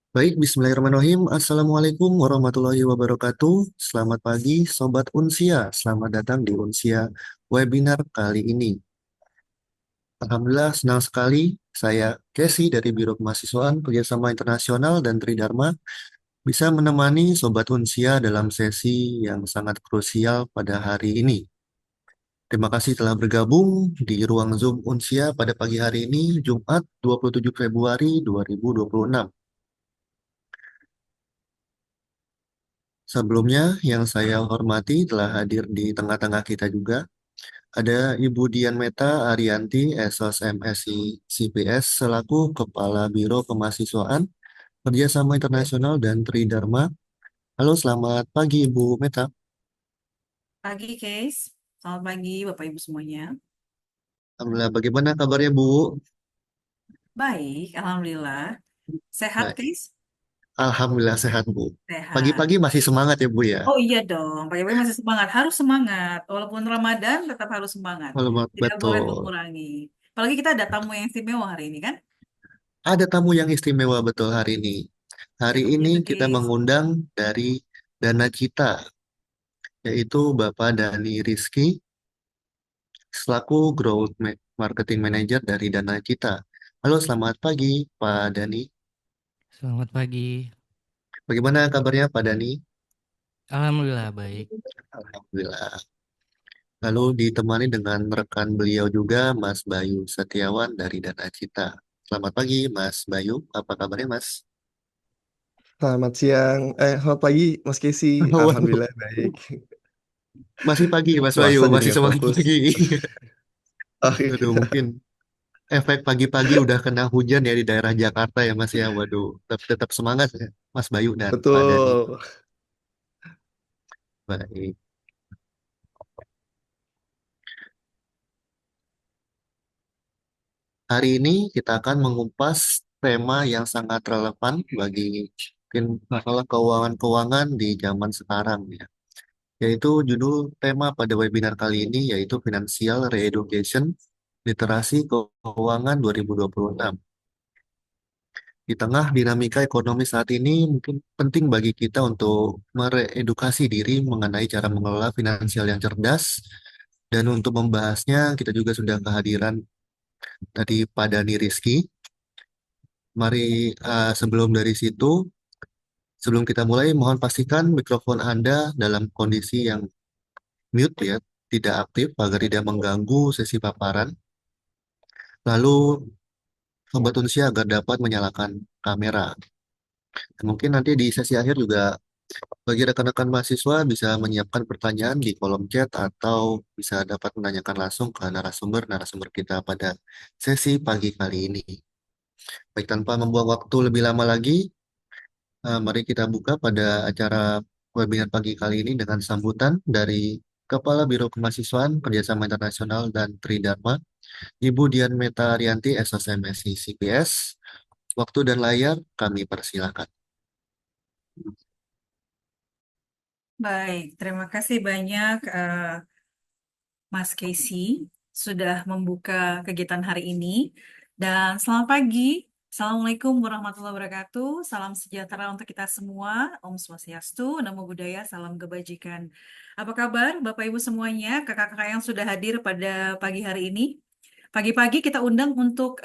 Baik, Bismillahirrahmanirrahim. Assalamualaikum warahmatullahi wabarakatuh. Selamat pagi, Sobat Unsia. Selamat datang di Unsia webinar kali ini. Alhamdulillah, senang sekali. Saya Casey dari Biro Kemahasiswaan Kerjasama Internasional dan Tridharma bisa menemani Sobat Unsia dalam sesi yang sangat krusial pada hari ini. Terima kasih telah bergabung di ruang Zoom Unsia pada pagi hari ini, Jumat 27 Februari 2026. Sebelumnya, yang saya hormati telah hadir di tengah-tengah kita juga. Ada Ibu Dian Meta Arianti, Esos MSI CPS, selaku Kepala Biro Kemahasiswaan, Kerjasama Internasional dan Tridharma. Halo, selamat pagi Ibu Meta. Pagi, Case. Selamat pagi, Bapak Ibu semuanya. Alhamdulillah, bagaimana kabarnya Bu? Baik, Alhamdulillah. Sehat, Baik, Case? Alhamdulillah sehat Bu. Sehat. Pagi-pagi masih semangat ya Bu ya? Oh iya dong, pagi-pagi masih semangat. Harus semangat. Walaupun Ramadan, tetap harus semangat. Selamat, Tidak boleh betul. mengurangi. Apalagi kita ada tamu yang istimewa hari ini, kan? Ada tamu yang istimewa betul hari ini. Hari Siapa ini itu, kita Case? mengundang dari Dana Cita, yaitu Bapak Dani Rizky, selaku Marketing Manager dari Dana Cita. Halo, selamat pagi Pak Dani. Selamat pagi. Bagaimana kabarnya Pak Dani? Alhamdulillah baik. Alhamdulillah. Lalu ditemani dengan rekan beliau juga Mas Bayu Setiawan dari Dana Cita. Selamat pagi Mas Bayu, apa kabarnya Mas? Selamat siang, selamat pagi Mas Kesi. Waduh, Alhamdulillah baik. masih pagi Mas Bayu, Puasa jadi masih nggak semangat fokus. pagi. Oh Aduh, iya, mungkin efek pagi-pagi udah kena hujan ya di daerah Jakarta ya Mas ya. Waduh, tetap semangat ya Mas Bayu dan Pak Dani. betul. Baik. Hari ini kita akan mengupas tema yang sangat relevan bagi mungkin masalah keuangan-keuangan di zaman sekarang ya. Yaitu judul tema pada webinar kali ini yaitu Financial Re-Education Literasi Keuangan 2026. Di tengah dinamika ekonomi saat ini mungkin penting bagi kita untuk mereedukasi diri mengenai cara mengelola finansial yang cerdas. Dan untuk membahasnya kita juga sudah kehadiran dari Pak Dani Rizky. Mari sebelum dari situ, sebelum kita mulai, mohon pastikan mikrofon Anda dalam kondisi yang mute ya, tidak aktif agar tidak mengganggu sesi paparan. Lalu Sobat Unsia agar dapat menyalakan kamera. Dan mungkin nanti di sesi akhir juga bagi rekan-rekan mahasiswa bisa menyiapkan pertanyaan di kolom chat atau bisa dapat menanyakan langsung ke narasumber-narasumber kita pada sesi pagi kali ini. Baik, tanpa membuang waktu lebih lama lagi, mari kita buka pada acara webinar pagi kali ini dengan sambutan dari Kepala Biro Kemahasiswaan Kerjasama Internasional dan Tridharma, Ibu Dian Meta Arianti, SSMSI CPS. Waktu dan layar kami persilakan. Baik, terima kasih banyak Mas Casey sudah membuka kegiatan hari ini. Dan selamat pagi. Assalamualaikum warahmatullahi wabarakatuh. Salam sejahtera untuk kita semua. Om Swastiastu, Namo Buddhaya, salam kebajikan. Apa kabar Bapak Ibu semuanya, kakak-kakak yang sudah hadir pada pagi hari ini? Pagi-pagi kita undang untuk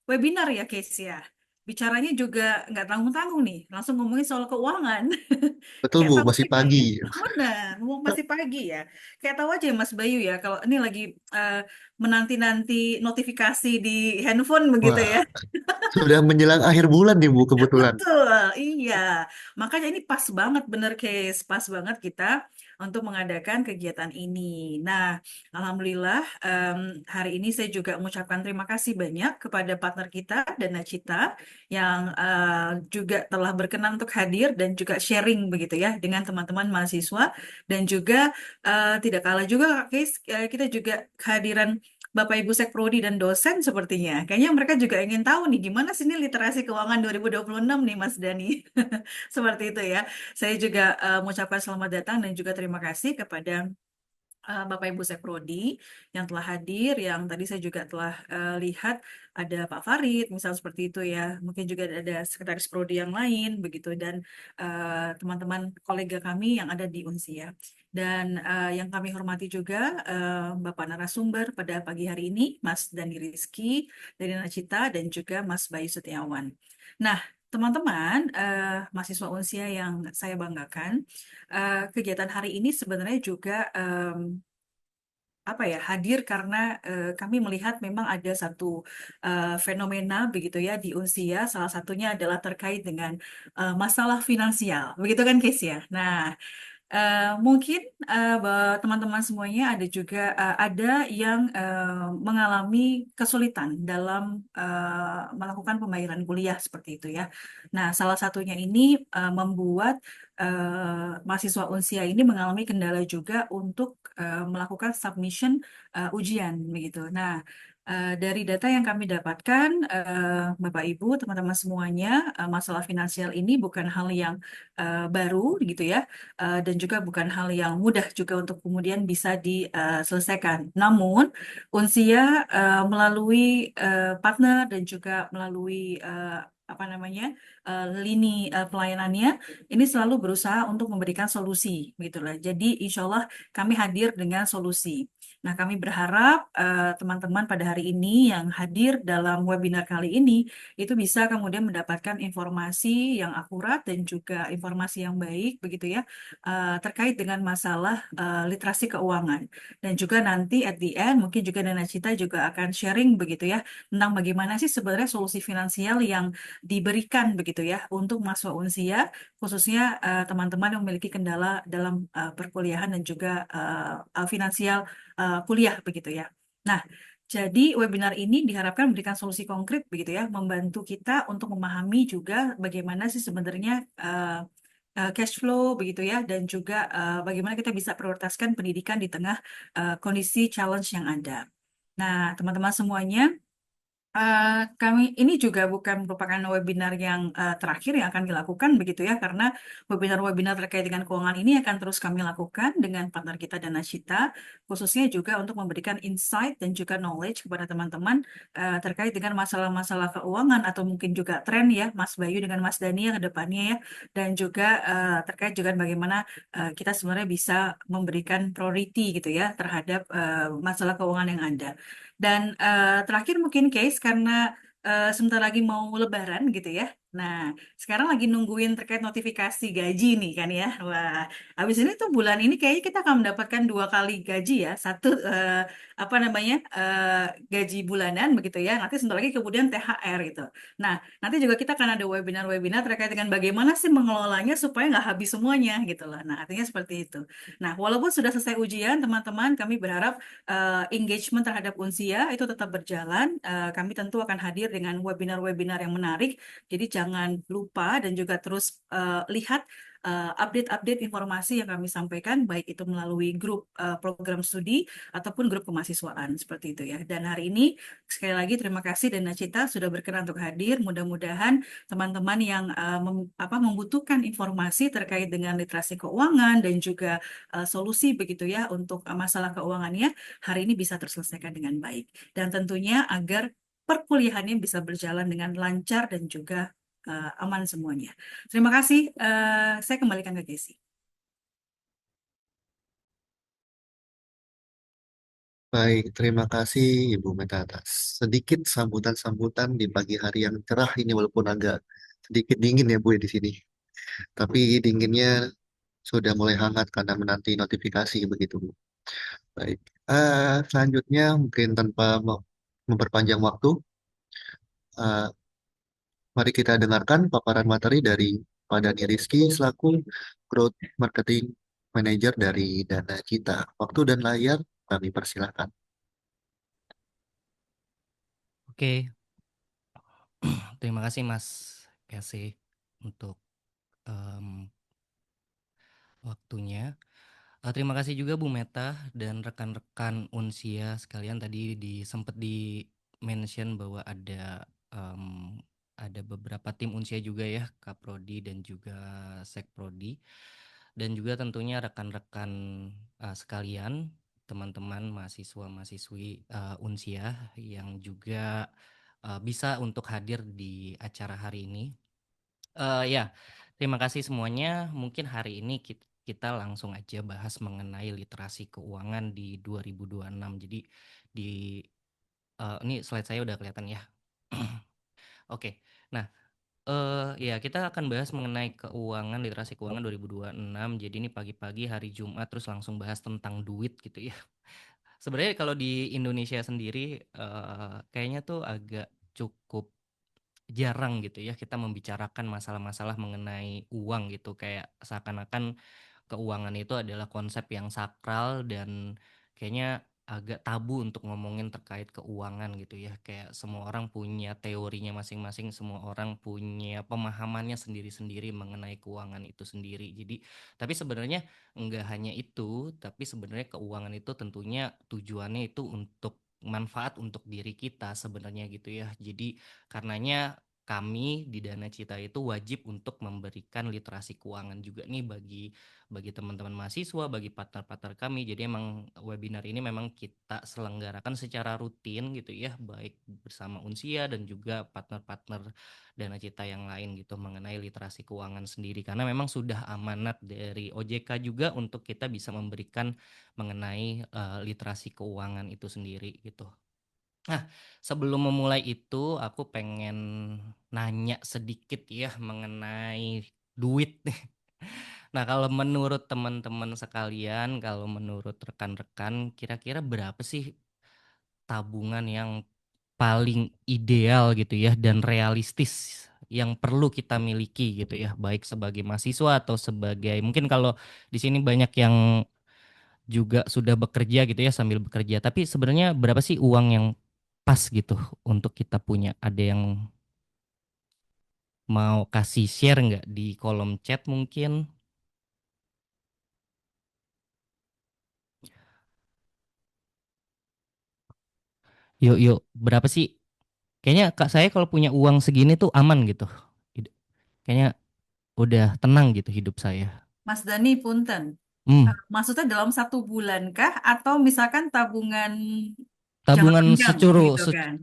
webinar ya, Casey ya. Bicaranya juga nggak tanggung-tanggung nih, langsung ngomongin soal keuangan. Betul Kayak Bu, tahu masih aja pagi. ya. Benar, mumpung masih pagi ya. Kayak tahu aja ya Mas Bayu ya, kalau ini lagi eh, menanti-nanti notifikasi di handphone begitu Wah, ya. sudah menjelang akhir bulan nih Bu kebetulan. Betul, iya. Makanya ini pas banget, bener case, pas banget kita untuk mengadakan kegiatan ini. Nah, Alhamdulillah hari ini saya juga mengucapkan terima kasih banyak kepada partner kita, Dana Cita, yang juga telah berkenan untuk hadir dan juga sharing begitu ya dengan teman-teman mahasiswa dan juga tidak kalah juga, case kita juga kehadiran Bapak Ibu Sekprodi dan dosen sepertinya. Kayaknya mereka juga ingin tahu nih gimana sih ini literasi keuangan 2026 nih Mas Dani. Seperti itu ya. Saya juga mengucapkan selamat datang dan juga terima kasih kepada Bapak Ibu Seprodi yang telah hadir, yang tadi saya juga telah lihat ada Pak Farid, misal seperti itu ya. Mungkin juga ada sekretaris Prodi yang lain begitu dan teman-teman kolega kami yang ada di Unsia. Dan yang kami hormati juga Bapak narasumber pada pagi hari ini, Mas Dani Rizky dari Nacita dan juga Mas Bayu Setiawan. Nah, teman-teman, mahasiswa Unsia yang saya banggakan, kegiatan hari ini sebenarnya juga apa ya hadir karena kami melihat memang ada satu fenomena begitu ya di Unsia, salah satunya adalah terkait dengan masalah finansial, begitu kan Kes ya. Nah, mungkin teman-teman semuanya ada juga ada yang mengalami kesulitan dalam melakukan pembayaran kuliah seperti itu ya. Nah, salah satunya ini membuat mahasiswa Unsia ini mengalami kendala juga untuk melakukan submission ujian begitu. Nah, dari data yang kami dapatkan, Bapak Ibu, teman-teman semuanya, masalah finansial ini bukan hal yang baru gitu ya dan juga bukan hal yang mudah juga untuk kemudian bisa diselesaikan. Namun, Unsia melalui partner dan juga melalui apa namanya lini pelayanannya ini selalu berusaha untuk memberikan solusi, gitulah. Jadi, insya Allah kami hadir dengan solusi. Nah, kami berharap teman-teman pada hari ini yang hadir dalam webinar kali ini itu bisa kemudian mendapatkan informasi yang akurat dan juga informasi yang baik, begitu ya terkait dengan masalah literasi keuangan. Dan juga nanti at the end mungkin juga Dana Cita juga akan sharing begitu ya tentang bagaimana sih sebenarnya solusi finansial yang diberikan begitu ya untuk mahasiswa Unsia khususnya teman-teman yang memiliki kendala dalam perkuliahan dan juga finansial kuliah begitu ya. Nah, jadi webinar ini diharapkan memberikan solusi konkret begitu ya, membantu kita untuk memahami juga bagaimana sih sebenarnya cash flow begitu ya dan juga bagaimana kita bisa prioritaskan pendidikan di tengah kondisi challenge yang ada. Nah, teman-teman semuanya, kami ini juga bukan merupakan webinar yang terakhir yang akan dilakukan begitu ya karena webinar-webinar terkait dengan keuangan ini akan terus kami lakukan dengan partner kita Danasita khususnya juga untuk memberikan insight dan juga knowledge kepada teman-teman terkait dengan masalah-masalah keuangan atau mungkin juga tren ya Mas Bayu dengan Mas Dani ya ke depannya ya dan juga terkait juga bagaimana kita sebenarnya bisa memberikan priority gitu ya terhadap masalah keuangan yang ada. Dan terakhir mungkin case karena sebentar lagi mau Lebaran gitu ya. Nah, sekarang lagi nungguin terkait notifikasi gaji nih kan ya. Wah, habis ini tuh bulan ini kayaknya kita akan mendapatkan 2 kali gaji ya. Satu apa namanya gaji bulanan begitu ya. Nanti sebentar lagi kemudian THR gitu. Nah, nanti juga kita akan ada webinar-webinar terkait dengan bagaimana sih mengelolanya supaya nggak habis semuanya gitu loh. Nah, artinya seperti itu. Nah, walaupun sudah selesai ujian, teman-teman, kami berharap engagement terhadap Unsia itu tetap berjalan. Kami tentu akan hadir dengan webinar-webinar yang menarik. Jadi jangan lupa dan juga terus lihat update-update informasi yang kami sampaikan, baik itu melalui grup program studi ataupun grup kemahasiswaan seperti itu ya. Dan hari ini sekali lagi terima kasih dan Cita sudah berkenan untuk hadir. Mudah-mudahan teman-teman yang membutuhkan informasi terkait dengan literasi keuangan dan juga solusi begitu ya untuk masalah keuangannya hari ini bisa terselesaikan dengan baik. Dan tentunya agar perkuliahannya bisa berjalan dengan lancar dan juga aman semuanya. Terima kasih. Saya kembalikan ke Desi. Baik, terima kasih Ibu Meta atas sedikit sambutan-sambutan di pagi hari yang cerah ini walaupun agak sedikit dingin ya Bu ya di sini. Tapi dinginnya sudah mulai hangat karena menanti notifikasi begitu Bu. Baik, selanjutnya mungkin tanpa memperpanjang waktu, eh, mari kita dengarkan paparan materi dari Pak Dani Rizky selaku Growth Marketing Manager dari Dana Cita. Waktu dan layar kami persilahkan. Oke, terima kasih Mas Kese untuk em, waktunya. Terima kasih juga Bu Meta dan rekan-rekan Unsia sekalian tadi sempat di mention bahwa ada beberapa tim Unsia juga ya, Kaprodi dan juga Sekprodi dan juga tentunya rekan-rekan sekalian teman-teman mahasiswa-mahasiswi Unsia yang juga bisa untuk hadir di acara hari ini. Ya, terima kasih semuanya. Mungkin hari ini kita langsung aja bahas mengenai literasi keuangan di 2026. Jadi di ini slide saya udah kelihatan ya. Oke. Nah, ya kita akan bahas mengenai keuangan, literasi keuangan 2026. Jadi ini pagi-pagi hari Jumat terus langsung bahas tentang duit gitu ya. Sebenarnya kalau di Indonesia sendiri kayaknya tuh agak cukup jarang gitu ya kita membicarakan masalah-masalah mengenai uang gitu, kayak seakan-akan keuangan itu adalah konsep yang sakral dan kayaknya agak tabu untuk ngomongin terkait keuangan gitu ya. Kayak semua orang punya teorinya masing-masing, semua orang punya pemahamannya sendiri-sendiri mengenai keuangan itu sendiri. Jadi, tapi sebenarnya enggak hanya itu, tapi sebenarnya keuangan itu tentunya tujuannya itu untuk manfaat untuk diri kita sebenarnya gitu ya. Jadi karenanya kami di Dana Cita itu wajib untuk memberikan literasi keuangan juga nih bagi teman-teman mahasiswa, bagi partner-partner kami. Jadi emang webinar ini memang kita selenggarakan secara rutin gitu ya, baik bersama Unsia dan juga partner-partner Dana Cita yang lain gitu mengenai literasi keuangan sendiri. Karena memang sudah amanat dari OJK juga untuk kita bisa memberikan mengenai literasi keuangan itu sendiri gitu. Nah, sebelum memulai itu aku pengen nanya sedikit ya mengenai duit nih. Nah, kalau menurut teman-teman sekalian, kalau menurut rekan-rekan, kira-kira berapa sih tabungan yang paling ideal gitu ya dan realistis yang perlu kita miliki gitu ya, baik sebagai mahasiswa atau sebagai mungkin kalau di sini banyak yang juga sudah bekerja gitu ya sambil bekerja. Tapi sebenarnya berapa sih uang yang pas gitu untuk kita punya? Ada yang mau kasih share nggak di kolom chat mungkin? Yuk, yuk, berapa sih? Kayaknya kak saya kalau punya uang segini tuh aman gitu. Kayaknya udah tenang gitu hidup saya. Mas Dani, punten. Hmm, Maksudnya dalam 1 bulan kah? Atau misalkan tabungan jangka tabungan panjang gitu kan?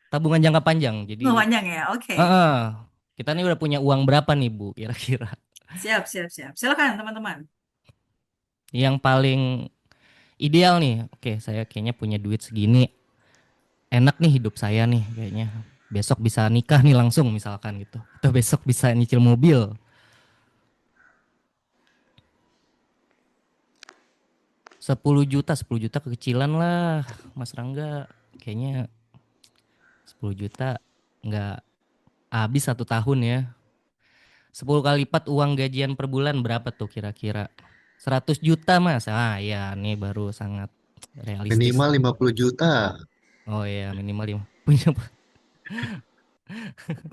tabungan jangka panjang. Jadi, Oh, panjang ya, oke. eh, kita nih udah punya uang berapa nih Bu kira-kira? Siap, siap, siap. Silakan teman-teman. Yang paling ideal nih, oke saya kayaknya punya duit segini, enak nih hidup saya nih kayaknya. Besok bisa nikah nih langsung misalkan gitu. Atau besok bisa nyicil mobil. 10 juta, 10 juta kekecilan lah Mas Rangga. Kayaknya 10 juta nggak habis 1 tahun ya. 10 kali lipat uang gajian per bulan berapa tuh kira-kira? 100 juta Mas. Ah ya nih baru sangat realistis. Minimal 50 juta. Oh ya minimal 5. Punya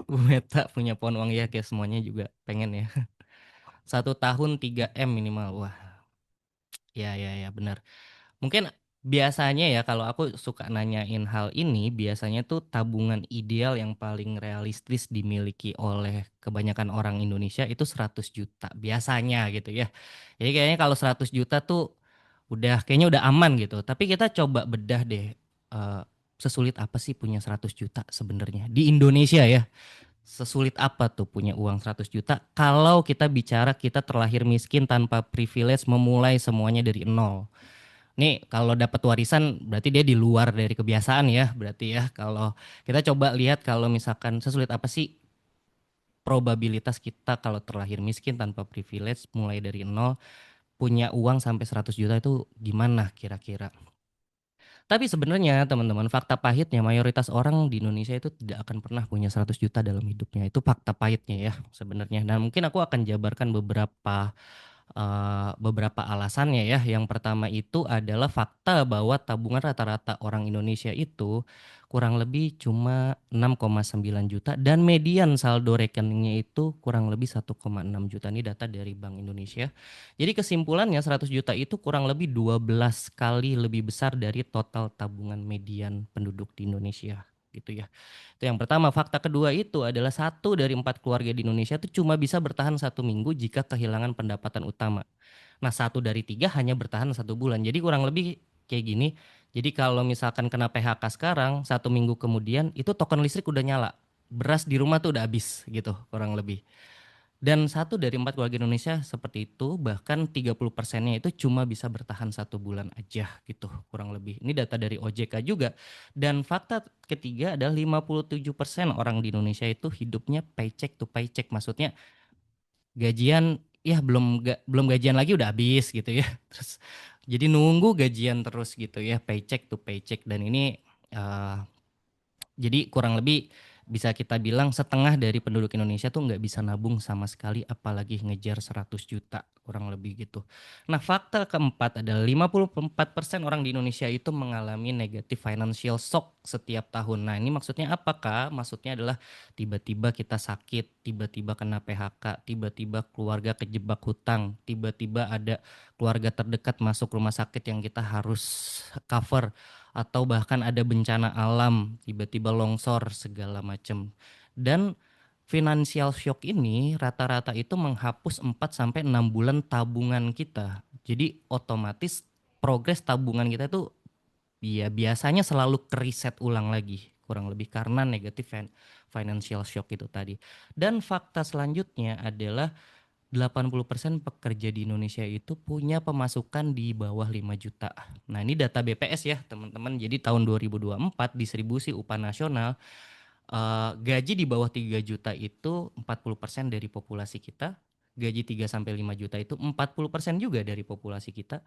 Bu Meta punya pohon uang ya kayak semuanya juga pengen ya. 1 tahun 3 M minimal. Wah, ya ya ya benar. Mungkin biasanya ya kalau aku suka nanyain hal ini, biasanya tuh tabungan ideal yang paling realistis dimiliki oleh kebanyakan orang Indonesia itu 100 juta biasanya gitu ya. Jadi kayaknya kalau 100 juta tuh kayaknya udah aman gitu. Tapi kita coba bedah deh sesulit apa sih punya 100 juta sebenarnya di Indonesia ya. Sesulit apa tuh punya uang 100 juta kalau kita bicara kita terlahir miskin tanpa privilege memulai semuanya dari nol. Nih kalau dapat warisan berarti dia di luar dari kebiasaan ya berarti ya. Kalau kita coba lihat kalau misalkan sesulit apa sih probabilitas kita kalau terlahir miskin tanpa privilege mulai dari nol punya uang sampai 100 juta itu gimana kira-kira. Tapi sebenarnya teman-teman fakta pahitnya mayoritas orang di Indonesia itu tidak akan pernah punya 100 juta dalam hidupnya. Itu fakta pahitnya ya sebenarnya. Dan mungkin aku akan jabarkan beberapa alasannya ya. Yang pertama itu adalah fakta bahwa tabungan rata-rata orang Indonesia itu kurang lebih cuma 6,9 juta dan median saldo rekeningnya itu kurang lebih 1,6 juta. Ini data dari Bank Indonesia. Jadi kesimpulannya 100 juta itu kurang lebih 12 kali lebih besar dari total tabungan median penduduk di Indonesia gitu ya. Itu yang pertama. Fakta kedua itu adalah 1 dari 4 keluarga di Indonesia itu cuma bisa bertahan 1 minggu jika kehilangan pendapatan utama. Nah 1 dari 3 hanya bertahan 1 bulan. Jadi kurang lebih kayak gini. Jadi kalau misalkan kena PHK sekarang, 1 minggu kemudian itu token listrik udah nyala. Beras di rumah tuh udah habis gitu kurang lebih. Dan 1 dari 4 keluarga Indonesia seperti itu, bahkan 30%-nya itu cuma bisa bertahan 1 bulan aja gitu kurang lebih. Ini data dari OJK juga. Dan fakta ketiga adalah 57% orang di Indonesia itu hidupnya paycheck to paycheck. Maksudnya gajian ya belum gajian lagi udah habis gitu ya. Terus jadi nunggu gajian terus gitu ya, paycheck to paycheck. Dan ini eh, jadi kurang lebih bisa kita bilang setengah dari penduduk Indonesia tuh nggak bisa nabung sama sekali, apalagi ngejar 100 juta kurang lebih gitu. Nah, fakta keempat adalah 54% orang di Indonesia itu mengalami negative financial shock setiap tahun. Nah, ini maksudnya apakah? Maksudnya adalah tiba-tiba kita sakit, tiba-tiba kena PHK, tiba-tiba keluarga kejebak hutang, tiba-tiba ada keluarga terdekat masuk rumah sakit yang kita harus cover, atau bahkan ada bencana alam, tiba-tiba longsor segala macam. Dan financial shock ini rata-rata itu menghapus 4 sampai 6 bulan tabungan kita. Jadi otomatis progres tabungan kita itu ya biasanya selalu keriset ulang lagi kurang lebih karena negatif financial shock itu tadi. Dan fakta selanjutnya adalah 80% pekerja di Indonesia itu punya pemasukan di bawah 5 juta. Nah, ini data BPS ya, teman-teman. Jadi tahun 2024 distribusi upah nasional gaji di bawah 3 juta itu 40% dari populasi kita. Gaji 3 sampai 5 juta itu 40% juga dari populasi kita.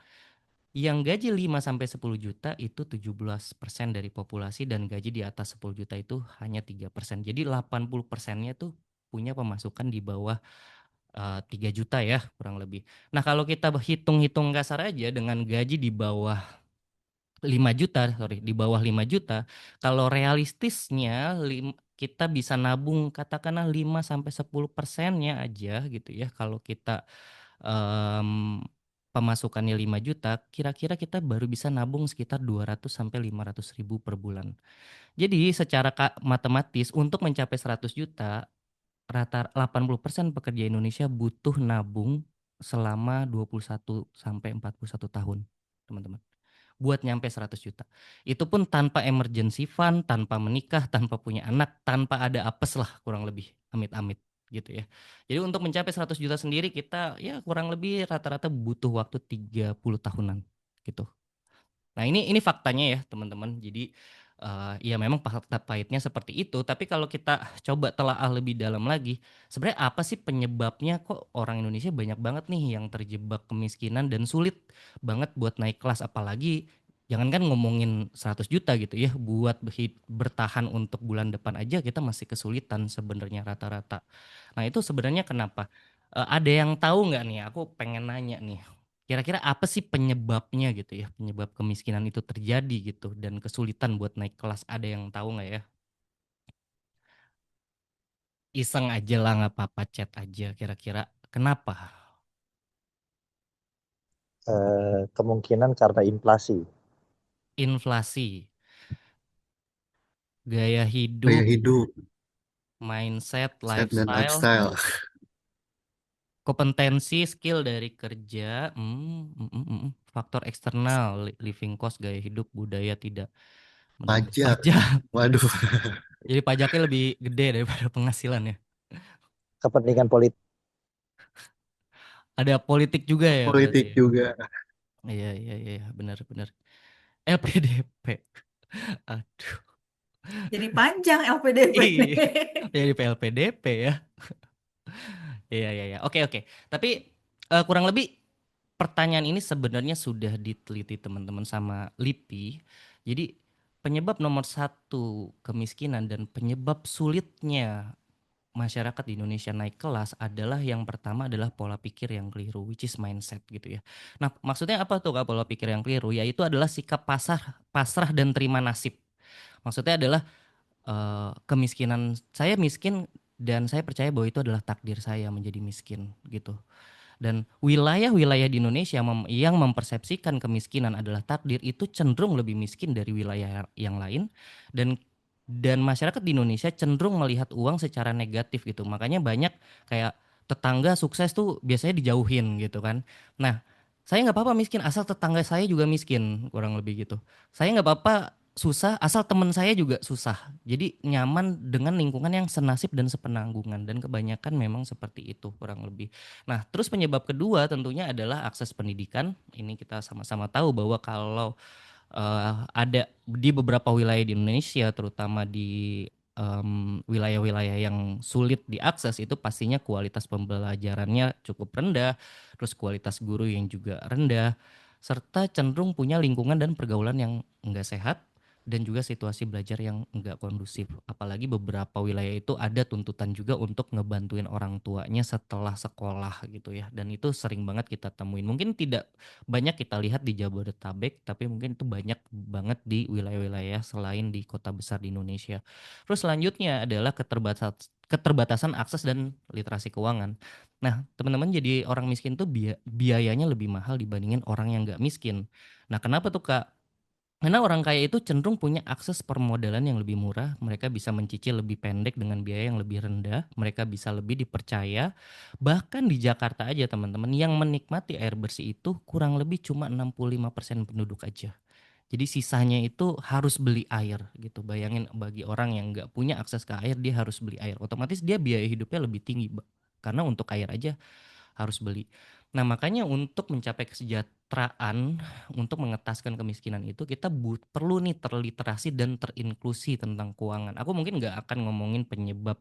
Yang gaji 5 sampai 10 juta itu 17% dari populasi, dan gaji di atas 10 juta itu hanya 3%. Jadi 80%-nya tuh punya pemasukan di bawah 3 juta ya kurang lebih. Nah, kalau kita hitung-hitung kasar aja dengan gaji di bawah 5 juta, sorry, di bawah 5 juta, kalau realistisnya kita bisa nabung katakanlah 5 sampai 10%-nya aja gitu ya. Kalau kita em, pemasukannya 5 juta, kira-kira kita baru bisa nabung sekitar 200 sampai 500 ribu per bulan. Jadi secara matematis untuk mencapai 100 juta, rata 80% pekerja Indonesia butuh nabung selama 21 sampai 41 tahun, teman-teman. Buat nyampe 100 juta. Itu pun tanpa emergency fund, tanpa menikah, tanpa punya anak, tanpa ada apes lah kurang lebih. Amit-amit gitu ya. Jadi untuk mencapai 100 juta sendiri kita ya kurang lebih rata-rata butuh waktu 30 tahunan gitu. Nah, ini faktanya ya, teman-teman. Jadi ya memang fakta pahitnya seperti itu. Tapi kalau kita coba telaah lebih dalam lagi, sebenarnya apa sih penyebabnya kok orang Indonesia banyak banget nih yang terjebak kemiskinan dan sulit banget buat naik kelas, apalagi jangankan ngomongin 100 juta gitu ya, buat bertahan untuk bulan depan aja kita masih kesulitan sebenarnya rata-rata. Nah, itu sebenarnya kenapa? Ada yang tahu nggak nih? Aku pengen nanya nih. Kira-kira apa sih penyebabnya gitu ya, penyebab kemiskinan itu terjadi gitu dan kesulitan buat naik kelas, ada yang tahu nggak ya? Iseng aja lah nggak apa-apa, chat aja kira-kira kenapa? Kemungkinan karena inflasi. Inflasi, gaya Gaya hidup, hidup, mindset, set dan lifestyle, lifestyle. kompetensi, skill dari kerja, faktor eksternal, living cost, gaya hidup, budaya tidak mendukung Pajak. pajak. Waduh, Jadi pajaknya lebih gede daripada penghasilan ya. Kepentingan politik. Ada politik juga ya berarti politik ya. juga. Iya, iya, iya, iya, benar-benar. LPDP. Aduh. Jadi panjang LPDP nih. Iya. Jadi PLPDP ya. Iya, iya, iya. Oke, oke. Tapi kurang lebih pertanyaan ini sebenarnya sudah diteliti teman-teman sama LIPI. Jadi penyebab nomor satu kemiskinan dan penyebab sulitnya masyarakat di Indonesia naik kelas adalah, yang pertama adalah pola pikir yang keliru, which is mindset gitu ya. Nah, maksudnya apa tuh Kak pola pikir yang keliru? Yaitu adalah sikap pasrah dan terima nasib. Maksudnya adalah kemiskinan, saya miskin dan saya percaya bahwa itu adalah takdir saya menjadi miskin gitu. Dan wilayah-wilayah di Indonesia yang mempersepsikan kemiskinan adalah takdir itu cenderung lebih miskin dari wilayah yang lain, dan masyarakat di Indonesia cenderung melihat uang secara negatif gitu. Makanya banyak kayak tetangga sukses tuh biasanya dijauhin gitu kan. Nah, Saya nggak apa-apa miskin asal tetangga saya juga miskin, kurang lebih gitu. Saya nggak apa-apa susah asal teman saya juga susah. Jadi nyaman dengan lingkungan yang senasib dan sepenanggungan, dan kebanyakan memang seperti itu kurang lebih. Nah, terus penyebab kedua tentunya adalah akses pendidikan. Ini kita sama-sama tahu bahwa kalau ada di beberapa wilayah di Indonesia, terutama di wilayah-wilayah yang sulit diakses, itu pastinya kualitas pembelajarannya cukup rendah, terus kualitas guru yang juga rendah, serta cenderung punya lingkungan dan pergaulan yang enggak sehat dan juga situasi belajar yang enggak kondusif. Apalagi beberapa wilayah itu ada tuntutan juga untuk ngebantuin orang tuanya setelah sekolah gitu ya. Dan itu sering banget kita temuin. Mungkin tidak banyak kita lihat di Jabodetabek, tapi mungkin itu banyak banget di wilayah-wilayah selain di kota besar di Indonesia. Terus selanjutnya adalah keterbatasan akses dan literasi keuangan. Nah, teman-teman, jadi orang miskin tuh biayanya lebih mahal dibandingin orang yang nggak miskin. Nah, kenapa tuh Kak? Karena orang kaya itu cenderung punya akses permodalan yang lebih murah, mereka bisa mencicil lebih pendek dengan biaya yang lebih rendah, mereka bisa lebih dipercaya. Bahkan di Jakarta aja teman-teman, yang menikmati air bersih itu kurang lebih cuma 65% penduduk aja. Jadi sisanya itu harus beli air gitu. Bayangin bagi orang yang nggak punya akses ke air, dia harus beli air. Otomatis dia biaya hidupnya lebih tinggi, karena untuk air aja harus beli. Nah, makanya untuk mencapai kesejahteraan, untuk mengetaskan kemiskinan itu kita perlu nih terliterasi dan terinklusi tentang keuangan. Aku mungkin nggak akan ngomongin penyebab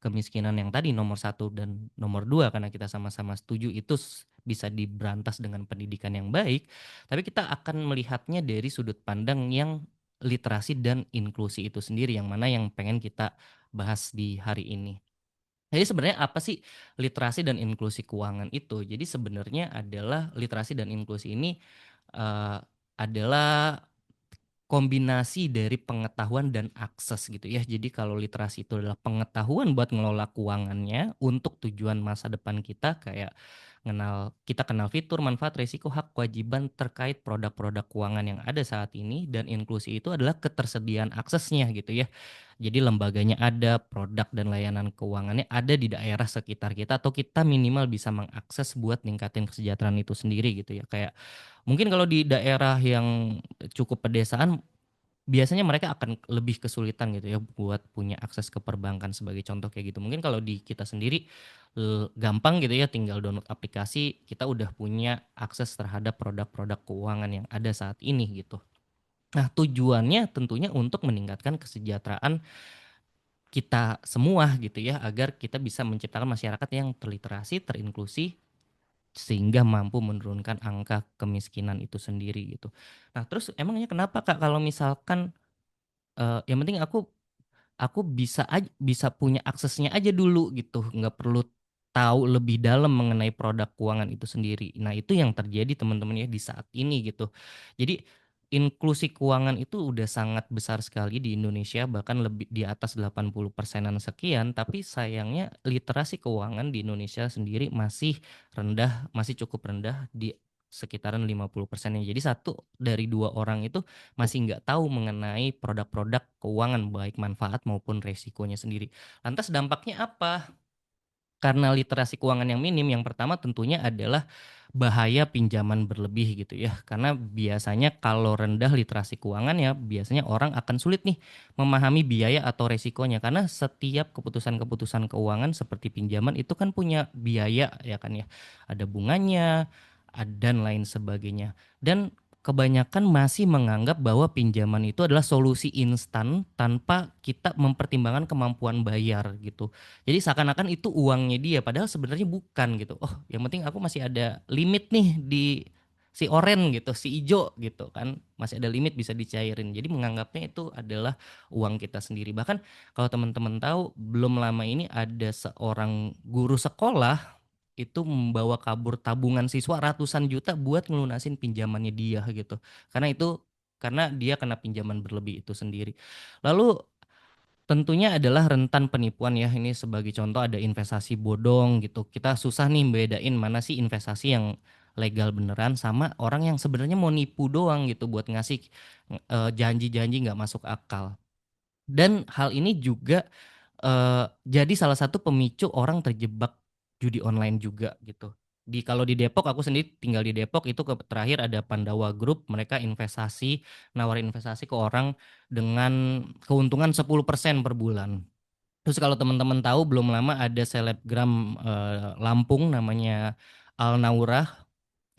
kemiskinan yang tadi nomor 1 dan nomor 2 karena kita sama-sama setuju itu bisa diberantas dengan pendidikan yang baik, tapi kita akan melihatnya dari sudut pandang yang literasi dan inklusi itu sendiri, yang mana yang pengen kita bahas di hari ini. Jadi sebenarnya apa sih literasi dan inklusi keuangan itu? Jadi sebenarnya adalah literasi dan inklusi ini adalah kombinasi dari pengetahuan dan akses gitu ya. Jadi kalau literasi itu adalah pengetahuan buat ngelola keuangannya untuk tujuan masa depan kita, kayak kita kenal fitur, manfaat, risiko, hak, kewajiban terkait produk-produk keuangan yang ada saat ini, dan inklusi itu adalah ketersediaan aksesnya gitu ya. Jadi lembaganya ada, produk dan layanan keuangannya ada di daerah sekitar kita, atau kita minimal bisa mengakses buat ningkatin kesejahteraan itu sendiri gitu ya. Kayak mungkin kalau di daerah yang cukup pedesaan, biasanya mereka akan lebih kesulitan gitu ya buat punya akses ke perbankan sebagai contoh kayak gitu. Mungkin kalau di kita sendiri gampang gitu ya, tinggal download aplikasi, kita udah punya akses terhadap produk-produk keuangan yang ada saat ini gitu. Nah, tujuannya tentunya untuk meningkatkan kesejahteraan kita semua gitu ya, agar kita bisa menciptakan masyarakat yang terliterasi, terinklusi, sehingga mampu menurunkan angka kemiskinan itu sendiri gitu. Nah, terus emangnya kenapa Kak kalau misalkan yang penting aku bisa punya aksesnya aja dulu gitu, nggak perlu tahu lebih dalam mengenai produk keuangan itu sendiri. Nah, itu yang terjadi teman-teman ya di saat ini gitu. Jadi inklusi keuangan itu udah sangat besar sekali di Indonesia, bahkan lebih di atas 80%-an sekian, tapi sayangnya literasi keuangan di Indonesia sendiri masih rendah, masih cukup rendah di sekitaran 50%-nya. Jadi 1 dari 2 orang itu masih nggak tahu mengenai produk-produk keuangan, baik manfaat maupun resikonya sendiri. Lantas dampaknya apa? Karena literasi keuangan yang minim, yang pertama tentunya adalah bahaya pinjaman berlebih gitu ya. Karena biasanya kalau rendah literasi keuangan ya, biasanya orang akan sulit nih memahami biaya atau resikonya. Karena setiap keputusan-keputusan keuangan seperti pinjaman itu kan punya biaya ya kan ya. Ada bunganya, dan lain sebagainya. Dan kebanyakan masih menganggap bahwa pinjaman itu adalah solusi instan tanpa kita mempertimbangkan kemampuan bayar gitu. Jadi seakan-akan itu uangnya dia, padahal sebenarnya bukan gitu. Oh, yang penting aku masih ada limit nih di si oren gitu, si ijo gitu kan. Masih ada limit bisa dicairin. Jadi menganggapnya itu adalah uang kita sendiri. Bahkan kalau teman-teman tahu, belum lama ini ada seorang guru sekolah itu membawa kabur tabungan siswa ratusan juta buat ngelunasin pinjamannya dia gitu. Karena dia kena pinjaman berlebih itu sendiri. Lalu tentunya adalah rentan penipuan ya. Ini sebagai contoh ada investasi bodong gitu. Kita susah nih bedain mana sih investasi yang legal beneran sama orang yang sebenarnya mau nipu doang gitu buat ngasih janji-janji nggak masuk akal. Dan hal ini juga jadi salah satu pemicu orang terjebak judi online juga gitu. kalau di Depok, aku sendiri tinggal di Depok, itu terakhir ada Pandawa Group, mereka nawarin investasi ke orang dengan keuntungan 10% per bulan. Terus kalau teman-teman tahu, belum lama ada selebgram Lampung namanya Al Naurah,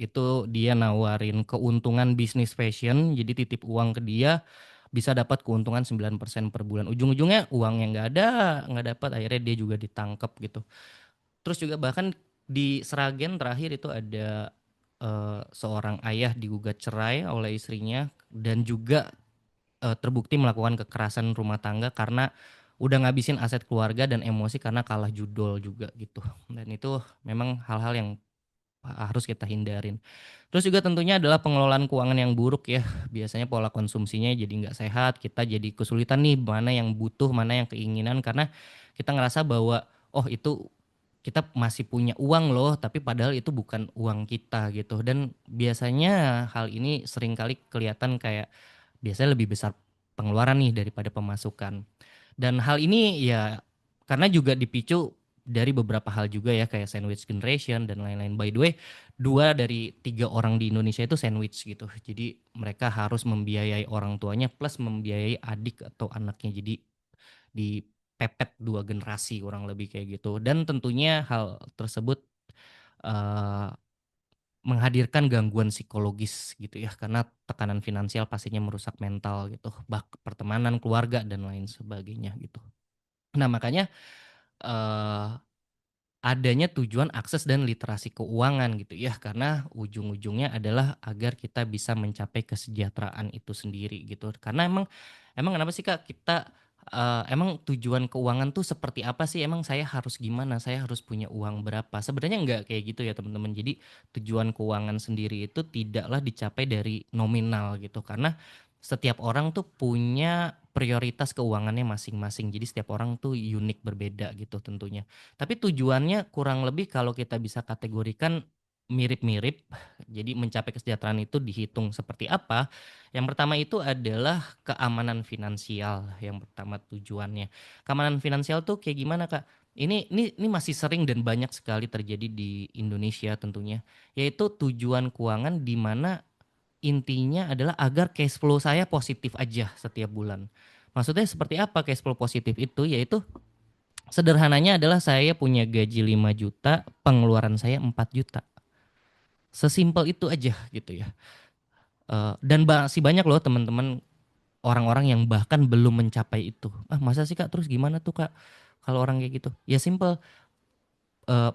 itu dia nawarin keuntungan bisnis fashion, jadi titip uang ke dia bisa dapat keuntungan 9% per bulan. Ujung-ujungnya uangnya nggak dapat, akhirnya dia juga ditangkap gitu. Terus juga bahkan di Sragen terakhir itu ada seorang ayah digugat cerai oleh istrinya dan juga terbukti melakukan kekerasan rumah tangga karena udah ngabisin aset keluarga dan emosi karena kalah judol juga gitu. Dan itu memang hal-hal yang harus kita hindarin. Terus juga tentunya adalah pengelolaan keuangan yang buruk ya. Biasanya pola konsumsinya jadi nggak sehat, kita jadi kesulitan nih mana yang butuh, mana yang keinginan karena kita ngerasa bahwa oh itu kita masih punya uang loh, tapi padahal itu bukan uang kita gitu. Dan biasanya hal ini seringkali kelihatan kayak biasanya lebih besar pengeluaran nih daripada pemasukan. Dan hal ini ya karena juga dipicu dari beberapa hal juga ya kayak sandwich generation dan lain-lain. By the way, 2 dari 3 orang di Indonesia itu sandwich gitu. Jadi mereka harus membiayai orang tuanya plus membiayai adik atau anaknya. Jadi dipepet 2 generasi kurang lebih kayak gitu. Dan tentunya hal tersebut eh, menghadirkan gangguan psikologis gitu ya karena tekanan finansial pastinya merusak mental gitu, pertemanan, keluarga dan lain sebagainya gitu. Nah, makanya eh, adanya tujuan akses dan literasi keuangan gitu ya karena ujung-ujungnya adalah agar kita bisa mencapai kesejahteraan itu sendiri gitu. Karena emang kenapa sih Kak kita emang tujuan keuangan tuh seperti apa sih? Emang saya harus gimana? Saya harus punya uang berapa? Sebenarnya enggak kayak gitu ya teman-teman. Jadi tujuan keuangan sendiri itu tidaklah dicapai dari nominal gitu karena setiap orang tuh punya prioritas keuangannya masing-masing. Jadi setiap orang tuh unik berbeda gitu tentunya. Tapi tujuannya kurang lebih kalau kita bisa kategorikan mirip-mirip. Jadi mencapai kesejahteraan itu dihitung seperti apa? Yang pertama itu adalah keamanan finansial. Yang pertama tujuannya. Keamanan finansial tuh kayak gimana, Kak? Ini masih sering dan banyak sekali terjadi di Indonesia tentunya. Yaitu tujuan keuangan di mana intinya adalah agar cash flow saya positif aja setiap bulan. Maksudnya seperti apa cash flow positif itu? Yaitu sederhananya adalah saya punya gaji 5 juta, pengeluaran saya 4 juta. Sesimpel itu aja gitu ya. Dan masih banyak loh teman-teman orang-orang yang bahkan belum mencapai itu. Ah masa sih Kak, terus gimana tuh Kak kalau orang kayak gitu? Ya simple,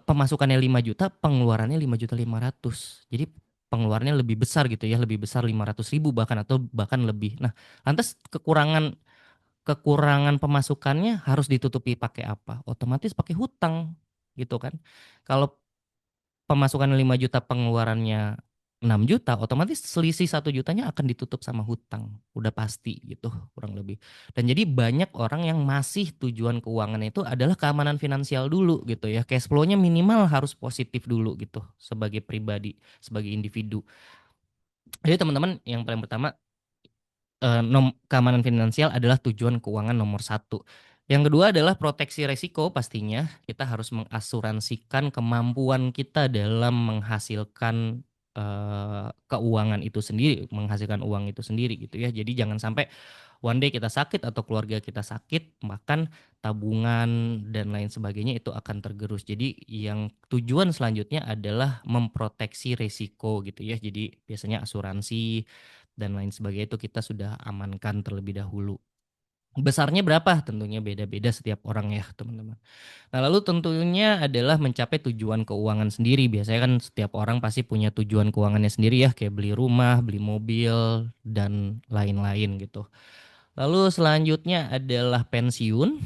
pemasukannya 5 juta, pengeluarannya 5.500.000. Jadi pengeluarannya lebih besar gitu ya, lebih besar 500.000 bahkan atau bahkan lebih. Nah, lantas kekurangan kekurangan pemasukannya harus ditutupi pakai apa? Otomatis pakai hutang gitu kan. Kalau pemasukan 5 juta pengeluarannya 6 juta, otomatis selisih 1 jutanya akan ditutup sama hutang. Udah pasti gitu kurang lebih. Dan jadi banyak orang yang masih tujuan keuangan itu adalah keamanan finansial dulu gitu ya. Cash flow-nya minimal harus positif dulu gitu sebagai pribadi, sebagai individu. Jadi teman-teman yang paling pertama keamanan finansial adalah tujuan keuangan nomor 1. Yang kedua adalah proteksi resiko pastinya. Kita harus mengasuransikan kemampuan kita dalam menghasilkan keuangan itu sendiri, menghasilkan uang itu sendiri gitu ya. Jadi jangan sampai one day kita sakit atau keluarga kita sakit, bahkan tabungan dan lain sebagainya itu akan tergerus. Jadi yang tujuan selanjutnya adalah memproteksi resiko gitu ya. Jadi biasanya asuransi dan lain sebagainya itu kita sudah amankan terlebih dahulu. Besarnya berapa? Tentunya beda-beda setiap orang ya teman-teman. Nah lalu tentunya adalah mencapai tujuan keuangan sendiri. Biasanya kan setiap orang pasti punya tujuan keuangannya sendiri ya. Kayak beli rumah, beli mobil, dan lain-lain gitu. Lalu selanjutnya adalah pensiun.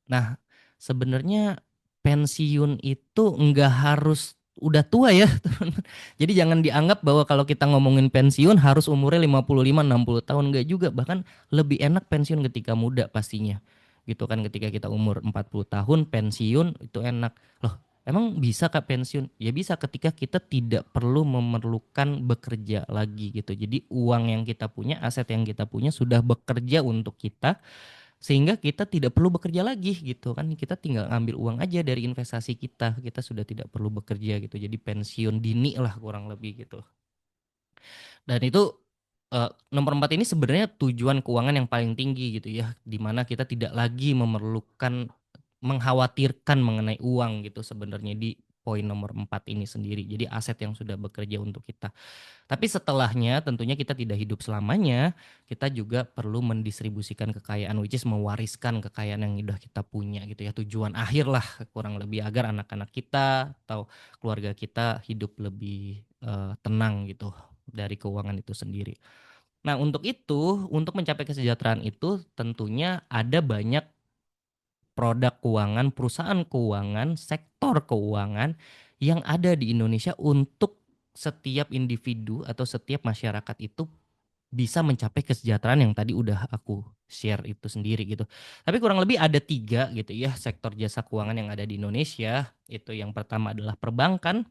Nah, sebenarnya pensiun itu enggak harus udah tua ya, teman-teman. Jadi jangan dianggap bahwa kalau kita ngomongin pensiun harus umurnya 55-60 tahun, enggak juga. Bahkan lebih enak pensiun ketika muda pastinya. Gitu kan ketika kita umur 40 tahun pensiun itu enak. Loh, emang bisa Kak pensiun? Ya bisa ketika kita tidak perlu memerlukan bekerja lagi gitu. Jadi uang yang kita punya, aset yang kita punya sudah bekerja untuk kita sehingga kita tidak perlu bekerja lagi gitu kan. Kita tinggal ambil uang aja dari investasi kita sudah tidak perlu bekerja gitu. Jadi pensiun dini lah kurang lebih gitu. Dan itu nomor 4 ini sebenarnya tujuan keuangan yang paling tinggi gitu ya, di mana kita tidak lagi mengkhawatirkan mengenai uang gitu sebenarnya di poin nomor 4 ini sendiri. Jadi aset yang sudah bekerja untuk kita. Tapi setelahnya tentunya kita tidak hidup selamanya, kita juga perlu mendistribusikan kekayaan, which is mewariskan kekayaan yang sudah kita punya gitu ya. Tujuan akhir lah kurang lebih agar anak-anak kita atau keluarga kita hidup lebih tenang gitu dari keuangan itu sendiri. Nah, untuk itu, untuk mencapai kesejahteraan itu tentunya ada banyak produk keuangan, perusahaan keuangan, sektor keuangan yang ada di Indonesia untuk setiap individu atau setiap masyarakat itu bisa mencapai kesejahteraan yang tadi udah aku share itu sendiri gitu. Tapi kurang lebih ada 3 gitu ya sektor jasa keuangan yang ada di Indonesia. Itu yang pertama adalah perbankan.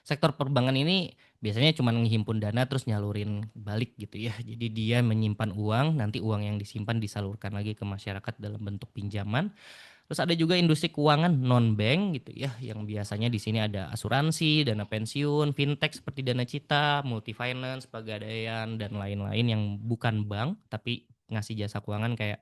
Sektor perbankan ini biasanya cuma menghimpun dana terus nyalurin balik gitu ya. Jadi dia menyimpan uang, nanti uang yang disimpan disalurkan lagi ke masyarakat dalam bentuk pinjaman. Terus ada juga industri keuangan non bank gitu ya, yang biasanya di sini ada asuransi, dana pensiun, fintech seperti Dana Cita, multi finance, Pegadaian dan lain-lain yang bukan bank tapi ngasih jasa keuangan kayak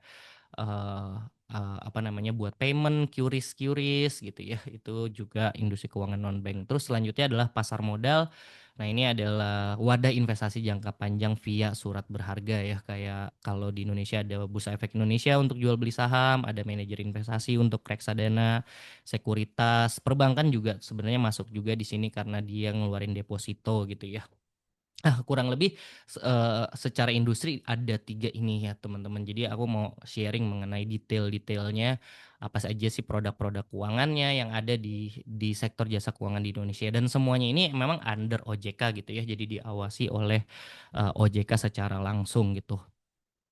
eh apa namanya buat payment, QRIS gitu ya. Itu juga industri keuangan non bank. Terus selanjutnya adalah pasar modal. Nah, ini adalah wadah investasi jangka panjang via surat berharga ya. Kayak kalau di Indonesia ada Bursa Efek Indonesia untuk jual beli saham, ada manajer investasi untuk reksadana, sekuritas. Perbankan juga sebenarnya masuk juga di sini karena dia ngeluarin deposito gitu ya. Kurang lebih secara industri ada 3 ini ya teman-teman. Jadi aku mau sharing mengenai detail-detailnya apa saja sih produk-produk keuangannya yang ada di sektor jasa keuangan di Indonesia, dan semuanya ini memang under OJK gitu ya. Jadi diawasi oleh OJK secara langsung gitu.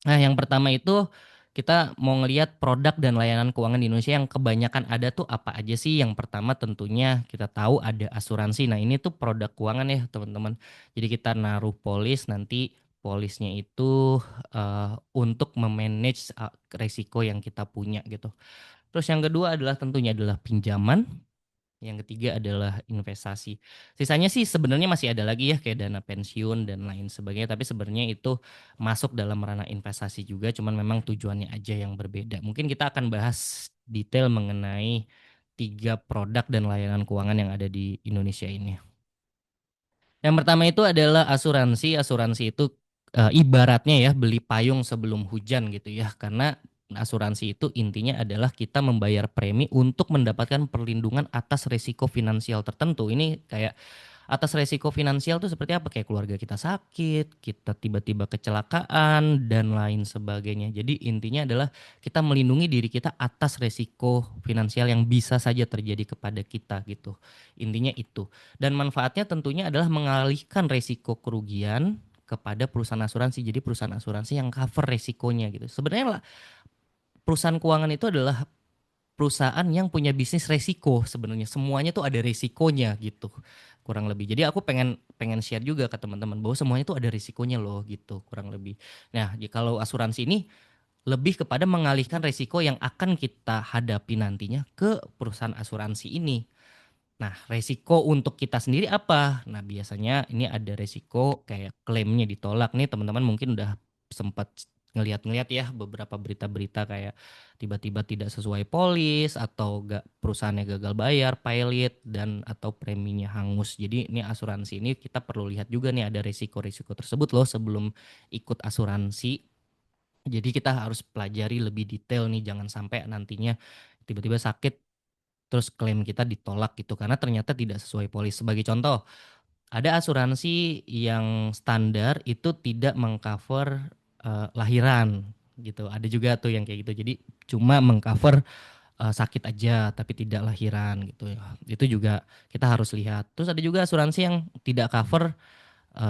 Nah, yang pertama itu kita mau ngelihat produk dan layanan keuangan di Indonesia yang kebanyakan ada tuh apa aja sih. Yang pertama tentunya kita tahu ada asuransi. Nah, ini tuh produk keuangan ya teman-teman. Jadi kita naruh polis, nanti polisnya itu untuk memanage resiko yang kita punya gitu. Terus yang kedua adalah tentunya adalah pinjaman. Yang ketiga adalah investasi. Sisanya sih sebenarnya masih ada lagi ya kayak dana pensiun dan lain sebagainya. Tapi sebenarnya itu masuk dalam ranah investasi juga. Cuman memang tujuannya aja yang berbeda. Mungkin kita akan bahas detail mengenai 3 produk dan layanan keuangan yang ada di Indonesia ini. Yang pertama itu adalah asuransi. Asuransi itu ibaratnya ya beli payung sebelum hujan gitu ya. Karena asuransi itu intinya adalah kita membayar premi untuk mendapatkan perlindungan atas risiko finansial tertentu. Ini kayak atas resiko finansial tuh seperti apa? Kayak keluarga kita sakit, kita tiba-tiba kecelakaan dan lain sebagainya. Jadi intinya adalah kita melindungi diri kita atas resiko finansial yang bisa saja terjadi kepada kita gitu. Intinya itu. Dan manfaatnya tentunya adalah mengalihkan resiko kerugian kepada perusahaan asuransi. Jadi perusahaan asuransi yang cover resikonya gitu. Sebenarnya perusahaan keuangan itu adalah perusahaan yang punya bisnis resiko sebenarnya. Semuanya tuh ada resikonya gitu kurang lebih. Jadi aku pengen pengen share juga ke teman-teman bahwa semuanya tuh ada resikonya loh gitu kurang lebih. Nah, kalau asuransi ini lebih kepada mengalihkan resiko yang akan kita hadapi nantinya ke perusahaan asuransi ini. Nah, resiko untuk kita sendiri apa? Nah, biasanya ini ada resiko kayak klaimnya ditolak nih, teman-teman mungkin udah sempat ngelihat-ngelihat ya beberapa berita-berita kayak tiba-tiba tidak sesuai polis atau perusahaannya gagal bayar, pilot dan atau preminya hangus. Jadi ini asuransi ini kita perlu lihat juga nih ada resiko-resiko tersebut loh sebelum ikut asuransi. Jadi kita harus pelajari lebih detail nih, jangan sampai nantinya tiba-tiba sakit terus klaim kita ditolak gitu karena ternyata tidak sesuai polis. Sebagai contoh, ada asuransi yang standar itu tidak mengcover lahiran gitu. Ada juga tuh yang kayak gitu. Jadi cuma mengcover sakit aja tapi tidak lahiran gitu ya. Itu juga kita harus lihat. Terus ada juga asuransi yang tidak cover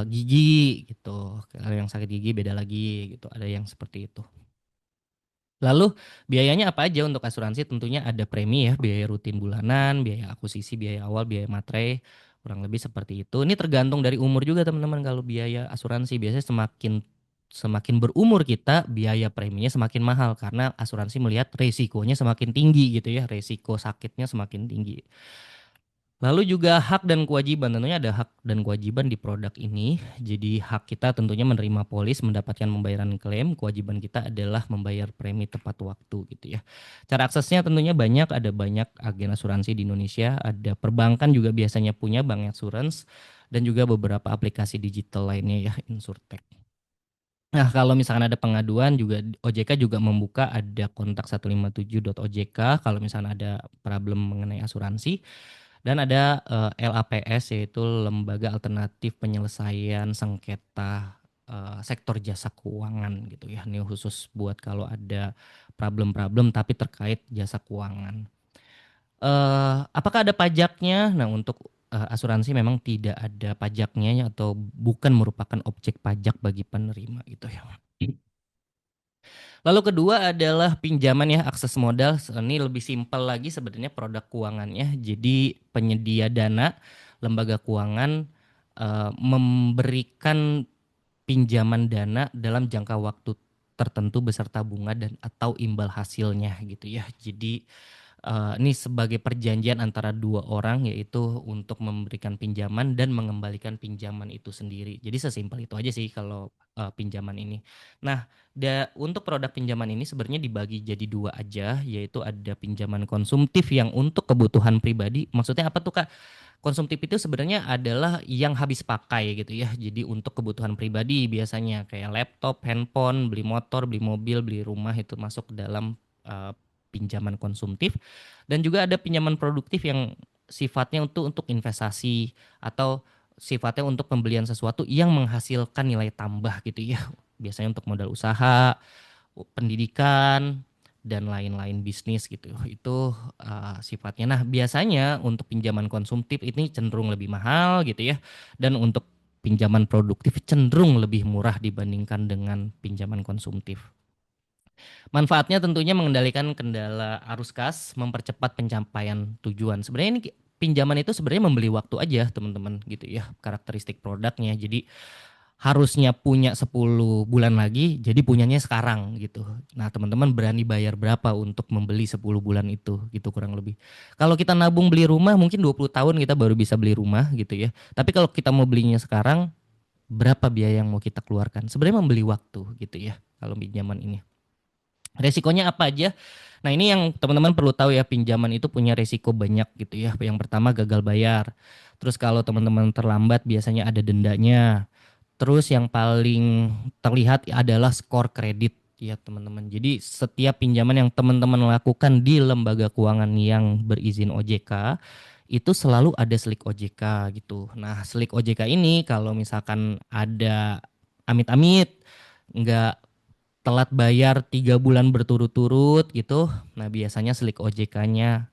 gigi gitu. Kalau yang sakit gigi beda lagi gitu. Ada yang seperti itu. Lalu biayanya apa aja untuk asuransi? Tentunya ada premi ya, biaya rutin bulanan, biaya akuisisi, biaya awal, biaya materai, kurang lebih seperti itu. Ini tergantung dari umur juga teman-teman kalau biaya asuransi. Biasanya semakin semakin berumur kita, biaya preminya semakin mahal karena asuransi melihat resikonya semakin tinggi gitu ya, resiko sakitnya semakin tinggi. Lalu juga hak dan kewajiban, tentunya ada hak dan kewajiban di produk ini. Jadi hak kita tentunya menerima polis, mendapatkan pembayaran klaim, kewajiban kita adalah membayar premi tepat waktu gitu ya. Cara aksesnya tentunya banyak, ada banyak agen asuransi di Indonesia, ada perbankan juga biasanya punya bank insurance, dan juga beberapa aplikasi digital lainnya ya, Insurtech. Nah, kalau misalkan ada pengaduan juga OJK juga membuka ada kontak 157.ojk kalau misalkan ada problem mengenai asuransi. Dan ada LAPS yaitu Lembaga Alternatif Penyelesaian Sengketa Sektor Jasa Keuangan gitu ya. Ini khusus buat kalau ada problem-problem tapi terkait jasa keuangan. Apakah ada pajaknya? Nah, untuk asuransi memang tidak ada pajaknya atau bukan merupakan objek pajak bagi penerima gitu ya. Lalu kedua adalah pinjaman ya, akses modal. Ini lebih simpel lagi sebenarnya produk keuangannya. Jadi penyedia dana, lembaga keuangan memberikan pinjaman dana dalam jangka waktu tertentu beserta bunga dan atau imbal hasilnya gitu ya. Jadi ini sebagai perjanjian antara dua orang yaitu untuk memberikan pinjaman dan mengembalikan pinjaman itu sendiri. Jadi sesimpel itu aja sih kalau pinjaman ini. Nah, untuk produk pinjaman ini sebenarnya dibagi jadi dua aja, yaitu ada pinjaman konsumtif yang untuk kebutuhan pribadi. Maksudnya apa tuh Kak? Konsumtif itu sebenarnya adalah yang habis pakai gitu ya. Jadi untuk kebutuhan pribadi biasanya kayak laptop, handphone, beli motor, beli mobil, beli rumah itu masuk ke dalam pinjaman konsumtif. Dan juga ada pinjaman produktif yang sifatnya untuk investasi atau sifatnya untuk pembelian sesuatu yang menghasilkan nilai tambah gitu ya. Biasanya untuk modal usaha, pendidikan, dan lain-lain bisnis gitu. Itu sifatnya. Nah, biasanya untuk pinjaman konsumtif ini cenderung lebih mahal gitu ya. Dan untuk pinjaman produktif cenderung lebih murah dibandingkan dengan pinjaman konsumtif. Manfaatnya tentunya mengendalikan kendala arus kas, mempercepat pencapaian tujuan. Sebenarnya ini pinjaman itu sebenarnya membeli waktu aja teman-teman gitu ya, karakteristik produknya. Jadi harusnya punya 10 bulan lagi, jadi punyanya sekarang gitu. Nah, teman-teman berani bayar berapa untuk membeli 10 bulan itu gitu kurang lebih. Kalau kita nabung beli rumah mungkin 20 tahun kita baru bisa beli rumah gitu ya. Tapi kalau kita mau belinya sekarang, berapa biaya yang mau kita keluarkan? Sebenarnya membeli waktu gitu ya kalau pinjaman ini. Resikonya apa aja? Nah, ini yang teman-teman perlu tahu ya, pinjaman itu punya resiko banyak gitu ya. Yang pertama gagal bayar. Terus kalau teman-teman terlambat biasanya ada dendanya. Terus yang paling terlihat adalah skor kredit ya teman-teman. Jadi setiap pinjaman yang teman-teman lakukan di lembaga keuangan yang berizin OJK itu selalu ada slik OJK gitu. Nah, slik OJK ini kalau misalkan ada amit-amit nggak telat bayar 3 bulan berturut-turut gitu, nah biasanya slik OJK-nya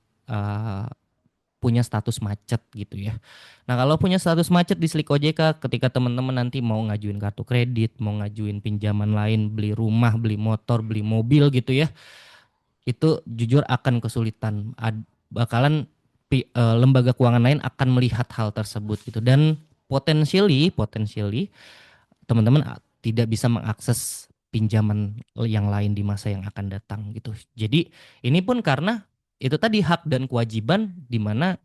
punya status macet gitu ya. Nah, kalau punya status macet di slik OJK, ketika teman-teman nanti mau ngajuin kartu kredit, mau ngajuin pinjaman lain, beli rumah, beli motor, beli mobil gitu ya, itu jujur akan kesulitan. Bakalan lembaga keuangan lain akan melihat hal tersebut gitu, dan potentially teman-teman tidak bisa mengakses pinjaman yang lain di masa yang akan datang gitu. Jadi ini pun karena itu tadi hak dan kewajiban di mana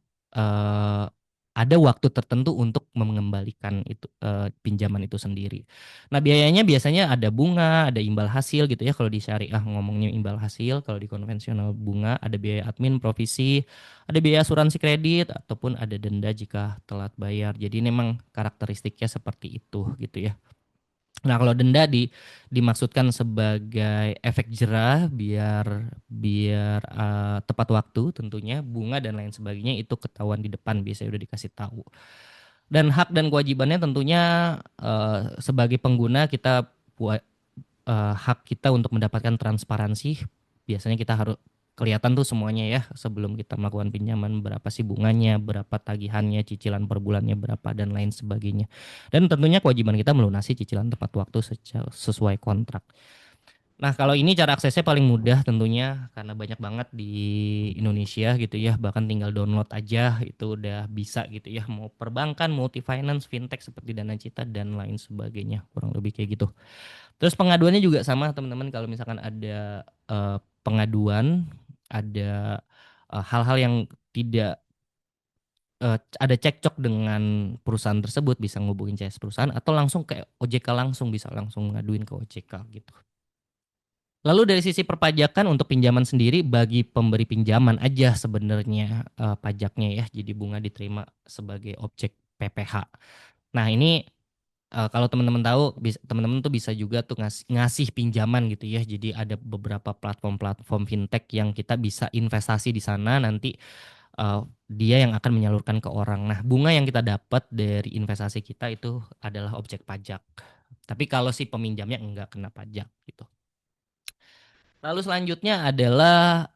ada waktu tertentu untuk mengembalikan itu pinjaman itu sendiri. Nah, biayanya biasanya ada bunga, ada imbal hasil gitu ya. Kalau di syariah ngomongnya imbal hasil, kalau di konvensional bunga, ada biaya admin, provisi, ada biaya asuransi kredit ataupun ada denda jika telat bayar. Jadi memang karakteristiknya seperti itu gitu ya. Nah, kalau denda dimaksudkan sebagai efek jerah biar tepat waktu tentunya, bunga dan lain sebagainya itu ketahuan di depan biasanya udah dikasih tahu. Dan hak dan kewajibannya tentunya sebagai pengguna kita hak kita untuk mendapatkan transparansi. Biasanya kita harus kelihatan tuh semuanya ya sebelum kita melakukan pinjaman, berapa sih bunganya, berapa tagihannya, cicilan per bulannya berapa dan lain sebagainya. Dan tentunya kewajiban kita melunasi cicilan tepat waktu sesuai kontrak. Nah, kalau ini cara aksesnya paling mudah tentunya karena banyak banget di Indonesia gitu ya, bahkan tinggal download aja itu udah bisa gitu ya, mau perbankan, multi finance, fintech seperti Dana Cita dan lain sebagainya, kurang lebih kayak gitu. Terus pengaduannya juga sama teman-teman, kalau misalkan ada pengaduan, ada hal-hal yang tidak ada cekcok dengan perusahaan tersebut bisa ngubungin CS perusahaan atau langsung ke OJK, langsung bisa langsung ngaduin ke OJK gitu. Lalu dari sisi perpajakan untuk pinjaman sendiri bagi pemberi pinjaman aja sebenarnya pajaknya ya. Jadi bunga diterima sebagai objek PPh. Nah, ini kalau teman-teman tahu teman-teman tuh bisa juga tuh ngasih pinjaman gitu ya. Jadi ada beberapa platform-platform fintech yang kita bisa investasi di sana, nanti dia yang akan menyalurkan ke orang. Nah, bunga yang kita dapat dari investasi kita itu adalah objek pajak. Tapi kalau si peminjamnya enggak kena pajak gitu. Lalu selanjutnya adalah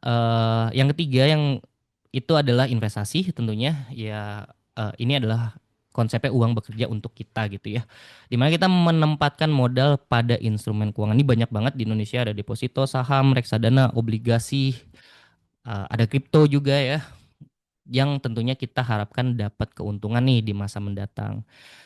yang ketiga, yang itu adalah investasi tentunya ya. Ini adalah konsepnya uang bekerja untuk kita gitu ya, dimana kita menempatkan modal pada instrumen keuangan. Ini banyak banget di Indonesia, ada deposito, saham, reksadana, obligasi, ada kripto juga ya, yang tentunya kita harapkan dapat keuntungan nih di masa mendatang.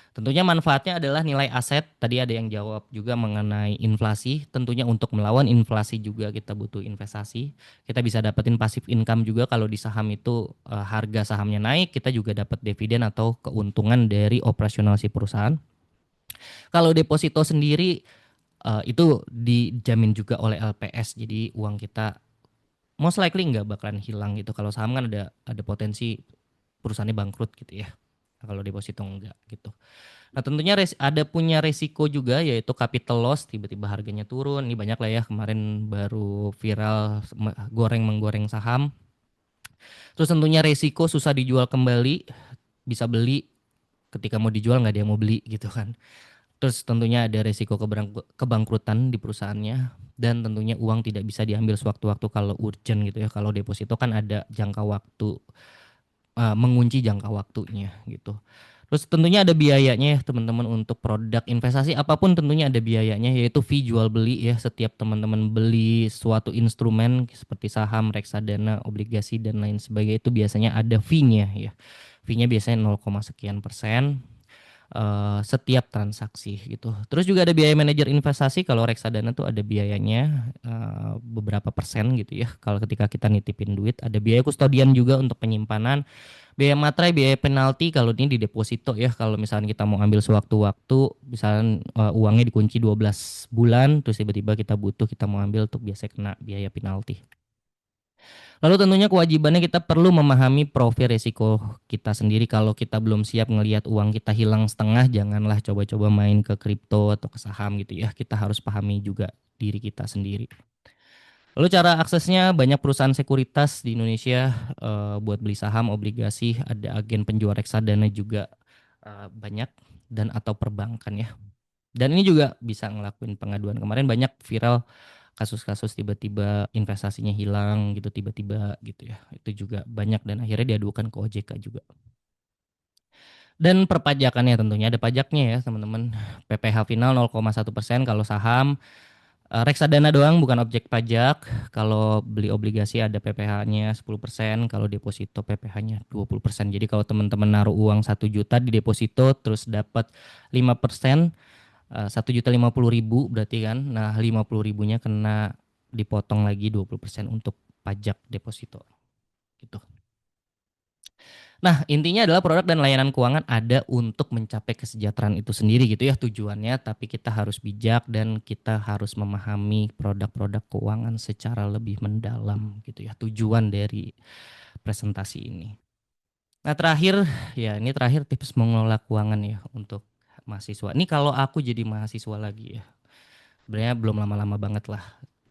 Tentunya manfaatnya adalah nilai aset. Tadi ada yang jawab juga mengenai inflasi. Tentunya untuk melawan inflasi juga kita butuh investasi. Kita bisa dapetin pasif income juga kalau di saham itu harga sahamnya naik, kita juga dapat dividen atau keuntungan dari operasional si perusahaan. Kalau deposito sendiri itu dijamin juga oleh LPS. Jadi uang kita most likely nggak bakalan hilang gitu. Kalau saham kan ada potensi perusahaannya bangkrut gitu ya. Nah, kalau deposito enggak gitu. Nah, tentunya ada punya resiko juga, yaitu capital loss, tiba-tiba harganya turun. Ini banyak lah ya, kemarin baru viral menggoreng saham. Terus tentunya resiko susah dijual kembali, bisa beli ketika mau dijual nggak ada yang mau beli gitu kan. Terus tentunya ada resiko kebangkrutan di perusahaannya, dan tentunya uang tidak bisa diambil sewaktu-waktu kalau urgent gitu ya. Kalau deposito kan ada jangka waktu, mengunci jangka waktunya gitu. Terus tentunya ada biayanya ya teman-teman, untuk produk investasi apapun tentunya ada biayanya, yaitu fee jual beli ya. Setiap teman-teman beli suatu instrumen seperti saham, reksadana, obligasi dan lain sebagainya, itu biasanya ada fee-nya ya. Fee-nya biasanya 0, sekian persen setiap transaksi gitu. Terus juga ada biaya manajer investasi. Kalau reksadana tuh ada biayanya beberapa persen gitu ya. Kalau ketika kita nitipin duit, ada biaya kustodian juga untuk penyimpanan, biaya materai, biaya penalti kalau ini di deposito ya. Kalau misalnya kita mau ambil sewaktu-waktu, misalnya uangnya dikunci 12 bulan, terus tiba-tiba kita butuh, kita mau ambil, tuh biasanya kena biaya penalti. Lalu tentunya kewajibannya kita perlu memahami profil risiko kita sendiri. Kalau kita belum siap ngelihat uang kita hilang setengah, janganlah coba-coba main ke kripto atau ke saham gitu ya. Kita harus pahami juga diri kita sendiri. Lalu cara aksesnya, banyak perusahaan sekuritas di Indonesia buat beli saham, obligasi, ada agen penjual reksadana juga banyak, dan atau perbankan ya. Dan ini juga bisa ngelakuin pengaduan. Kemarin banyak viral kasus-kasus tiba-tiba investasinya hilang gitu, tiba-tiba gitu ya. Itu juga banyak dan akhirnya diadukan ke OJK juga. Dan perpajakannya tentunya ada pajaknya ya teman-teman. PPh final 0,1% kalau saham. Reksadana doang bukan objek pajak. Kalau beli obligasi ada PPh-nya 10%, kalau deposito PPh-nya 20%. Jadi kalau teman-teman naruh uang 1 juta di deposito terus dapat 5%, 1.050.000 berarti kan. Nah, 50.000-nya kena dipotong lagi 20% untuk pajak deposito gitu. Nah, intinya adalah produk dan layanan keuangan ada untuk mencapai kesejahteraan itu sendiri gitu ya tujuannya, tapi kita harus bijak dan kita harus memahami produk-produk keuangan secara lebih mendalam gitu ya, tujuan dari presentasi ini. Nah, terakhir ya, ini terakhir tips mengelola keuangan ya untuk mahasiswa. Ini kalau aku jadi mahasiswa lagi ya. Sebenarnya belum lama-lama banget lah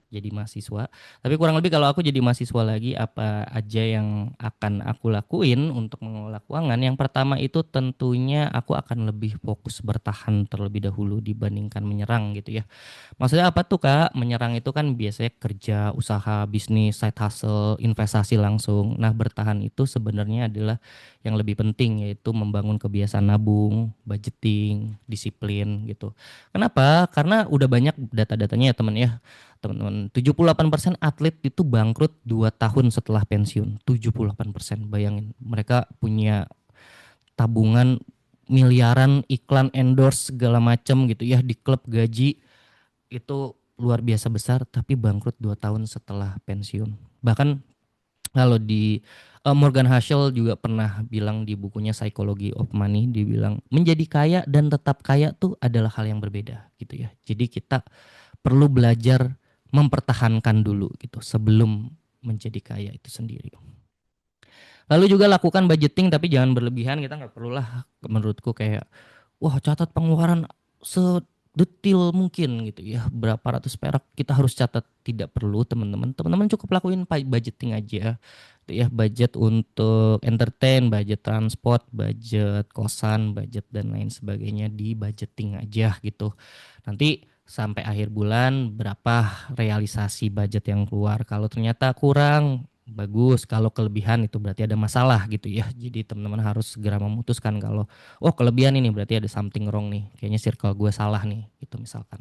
jadi mahasiswa. Tapi kurang lebih kalau aku jadi mahasiswa lagi, apa aja yang akan aku lakuin untuk mengelola keuangan. Yang pertama itu tentunya aku akan lebih fokus bertahan terlebih dahulu dibandingkan menyerang gitu ya. Maksudnya apa tuh Kak? Menyerang itu kan biasanya kerja, usaha, bisnis, side hustle, investasi langsung. Nah, bertahan itu sebenarnya adalah yang lebih penting, yaitu membangun kebiasaan nabung, budgeting, disiplin gitu. Kenapa? Karena udah banyak data-datanya ya teman ya. teman-teman. 78% atlet itu bangkrut 2 tahun setelah pensiun. 78%, bayangin. Mereka punya tabungan miliaran, iklan, endorse segala macam gitu ya di klub, gaji itu luar biasa besar, tapi bangkrut 2 tahun setelah pensiun. Bahkan kalau di Morgan Housel juga pernah bilang di bukunya Psychology of Money, dia bilang menjadi kaya dan tetap kaya tuh adalah hal yang berbeda gitu ya. Jadi kita perlu belajar mempertahankan dulu gitu sebelum menjadi kaya itu sendiri. Lalu juga lakukan budgeting tapi jangan berlebihan. Kita nggak perlulah menurutku kayak wah catat pengeluaran sedetil mungkin gitu ya. Berapa ratus perak kita harus catat, tidak perlu teman-teman. Teman-teman cukup lakuin budgeting aja. Gitu ya, budget untuk entertain, budget transport, budget kosan, budget dan lain sebagainya di budgeting aja gitu. Nanti sampai akhir bulan berapa realisasi budget yang keluar. Kalau ternyata kurang, bagus. Kalau kelebihan itu berarti ada masalah gitu ya. Jadi teman-teman harus segera memutuskan kalau oh kelebihan ini berarti ada something wrong nih. Kayaknya circle gue salah nih gitu misalkan.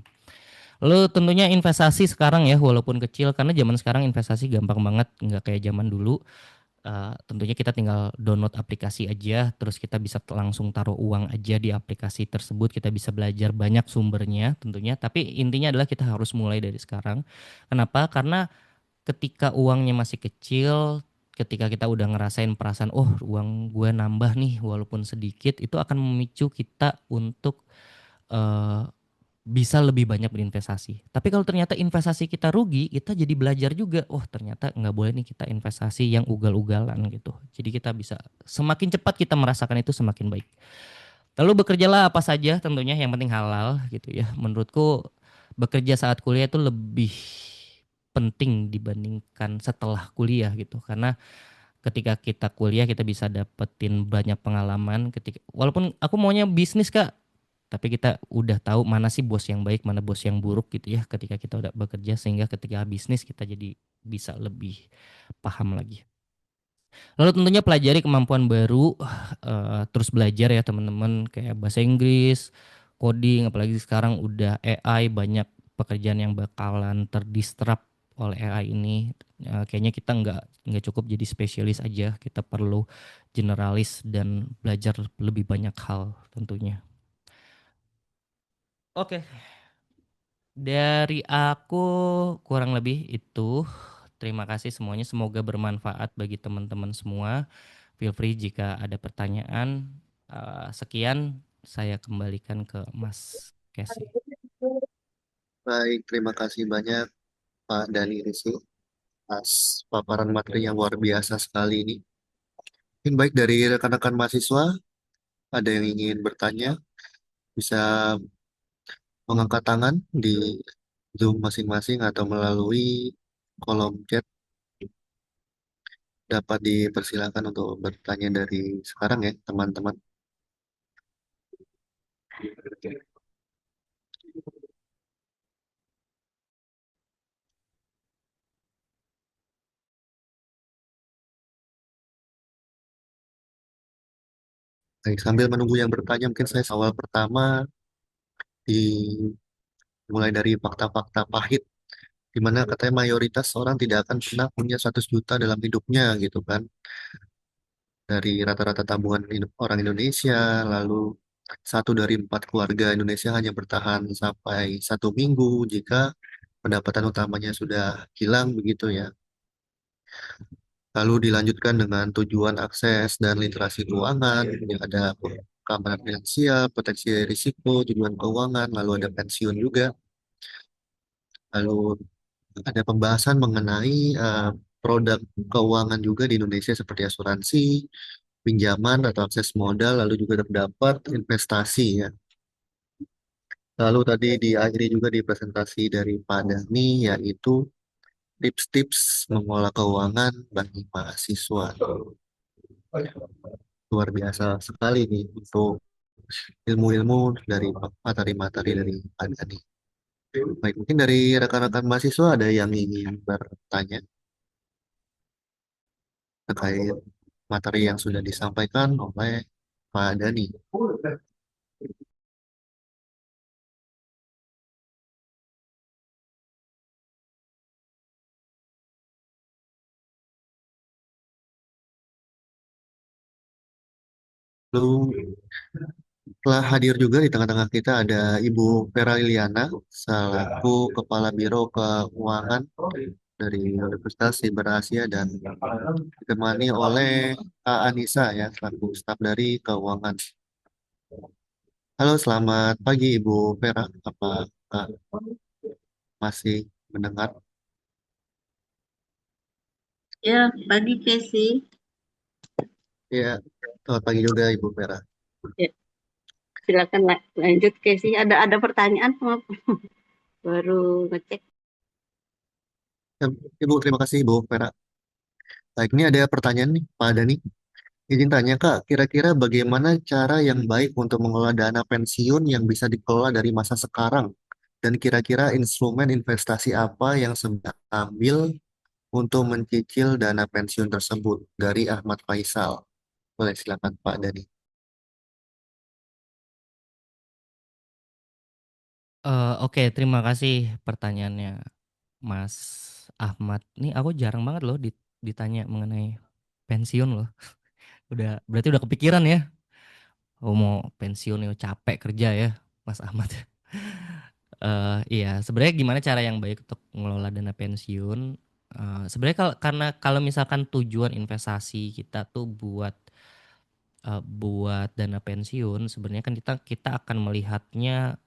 Lalu tentunya investasi sekarang ya walaupun kecil karena zaman sekarang investasi gampang banget, nggak kayak zaman dulu. Tentunya kita tinggal download aplikasi aja, terus kita bisa langsung taruh uang aja di aplikasi tersebut, kita bisa belajar banyak sumbernya tentunya, tapi intinya adalah kita harus mulai dari sekarang. Kenapa? Karena ketika uangnya masih kecil, ketika kita udah ngerasain perasaan, oh uang gue nambah nih walaupun sedikit, itu akan memicu kita untuk eh, bisa lebih banyak berinvestasi. Tapi kalau ternyata investasi kita rugi, kita jadi belajar juga. Oh ternyata nggak boleh nih kita investasi yang ugal-ugalan gitu. Jadi kita bisa semakin cepat kita merasakan itu semakin baik. Lalu bekerjalah apa saja tentunya yang penting halal gitu ya. Menurutku bekerja saat kuliah itu lebih penting dibandingkan setelah kuliah gitu. Karena ketika kita kuliah kita bisa dapetin banyak pengalaman ketika walaupun aku maunya bisnis Kak, tapi kita udah tahu mana sih bos yang baik, mana bos yang buruk gitu ya ketika kita udah bekerja sehingga ketika bisnis kita jadi bisa lebih paham lagi. Lalu tentunya pelajari kemampuan baru, terus belajar ya teman-teman kayak bahasa Inggris, coding, apalagi sekarang udah AI banyak pekerjaan yang bakalan terdisrupt oleh AI ini. Kayaknya kita nggak cukup jadi spesialis aja, kita perlu generalis dan belajar lebih banyak hal tentunya. Oke, dari aku kurang lebih itu. Terima kasih semuanya, semoga bermanfaat bagi teman-teman semua. Feel free jika ada pertanyaan. Sekian, saya kembalikan ke Mas Kesi. Baik, terima kasih banyak Pak Dani Rizky atas paparan materi yang luar biasa sekali ini. Mungkin baik dari rekan-rekan mahasiswa, ada yang ingin bertanya, bisa mengangkat tangan di Zoom masing-masing atau melalui kolom chat. Dapat dipersilakan untuk bertanya dari sekarang ya, teman-teman. Baik, sambil menunggu yang bertanya, mungkin saya awal pertama dimulai dari fakta-fakta pahit, di mana katanya mayoritas orang tidak akan pernah punya 100 juta dalam hidupnya gitu kan. Dari rata-rata tabungan orang Indonesia, lalu 1 dari 4 keluarga Indonesia hanya bertahan sampai 1 minggu jika pendapatan utamanya sudah hilang begitu ya. Lalu dilanjutkan dengan tujuan akses dan literasi keuangan, yang ada keamanan finansial, proteksi dari risiko, tujuan keuangan, lalu ada pensiun juga. Lalu ada pembahasan mengenai produk keuangan juga di Indonesia seperti asuransi, pinjaman atau akses modal, lalu juga terdapat investasi ya. Lalu tadi diakhiri juga di presentasi dari Pak Dhani, yaitu tips-tips mengelola keuangan bagi mahasiswa. Luar biasa sekali nih untuk ilmu-ilmu dari materi-materi dari Pak Dhani. Baik, mungkin dari rekan-rekan mahasiswa ada yang ingin bertanya terkait materi yang sudah disampaikan oleh Pak Dhani. Lalu telah hadir juga di tengah-tengah kita ada Ibu Vera Liliana selaku Kepala Biro Keuangan dari Universitas Siber Asia dan ditemani oleh Kak Anissa ya selaku staf dari keuangan. Halo, selamat pagi Ibu Vera. Apa Kak masih mendengar? Ya, pagi Casey. Ya, selamat pagi juga Ibu Vera. Ya, silakan lanjut Casey. Ada pertanyaan maaf, baru ngecek. Ya, Ibu, terima kasih Ibu Vera. Baik, ini ada pertanyaan nih Pak Dani. Izin tanya Kak, kira-kira bagaimana cara yang baik untuk mengelola dana pensiun yang bisa dikelola dari masa sekarang? Dan kira-kira instrumen investasi apa yang sedang ambil untuk mencicil dana pensiun tersebut? Dari Ahmad Faisal. Boleh silakan Pak Dani. Oke, terima kasih pertanyaannya, Mas Ahmad. Nih aku jarang banget loh ditanya mengenai pensiun loh. Berarti udah kepikiran ya. Oh mau pensiun ya capek kerja ya, Mas Ahmad. Iya, sebenarnya gimana cara yang baik untuk mengelola dana pensiun? Sebenarnya karena kalau misalkan tujuan investasi kita tuh buat dana pensiun, sebenarnya kan kita akan melihatnya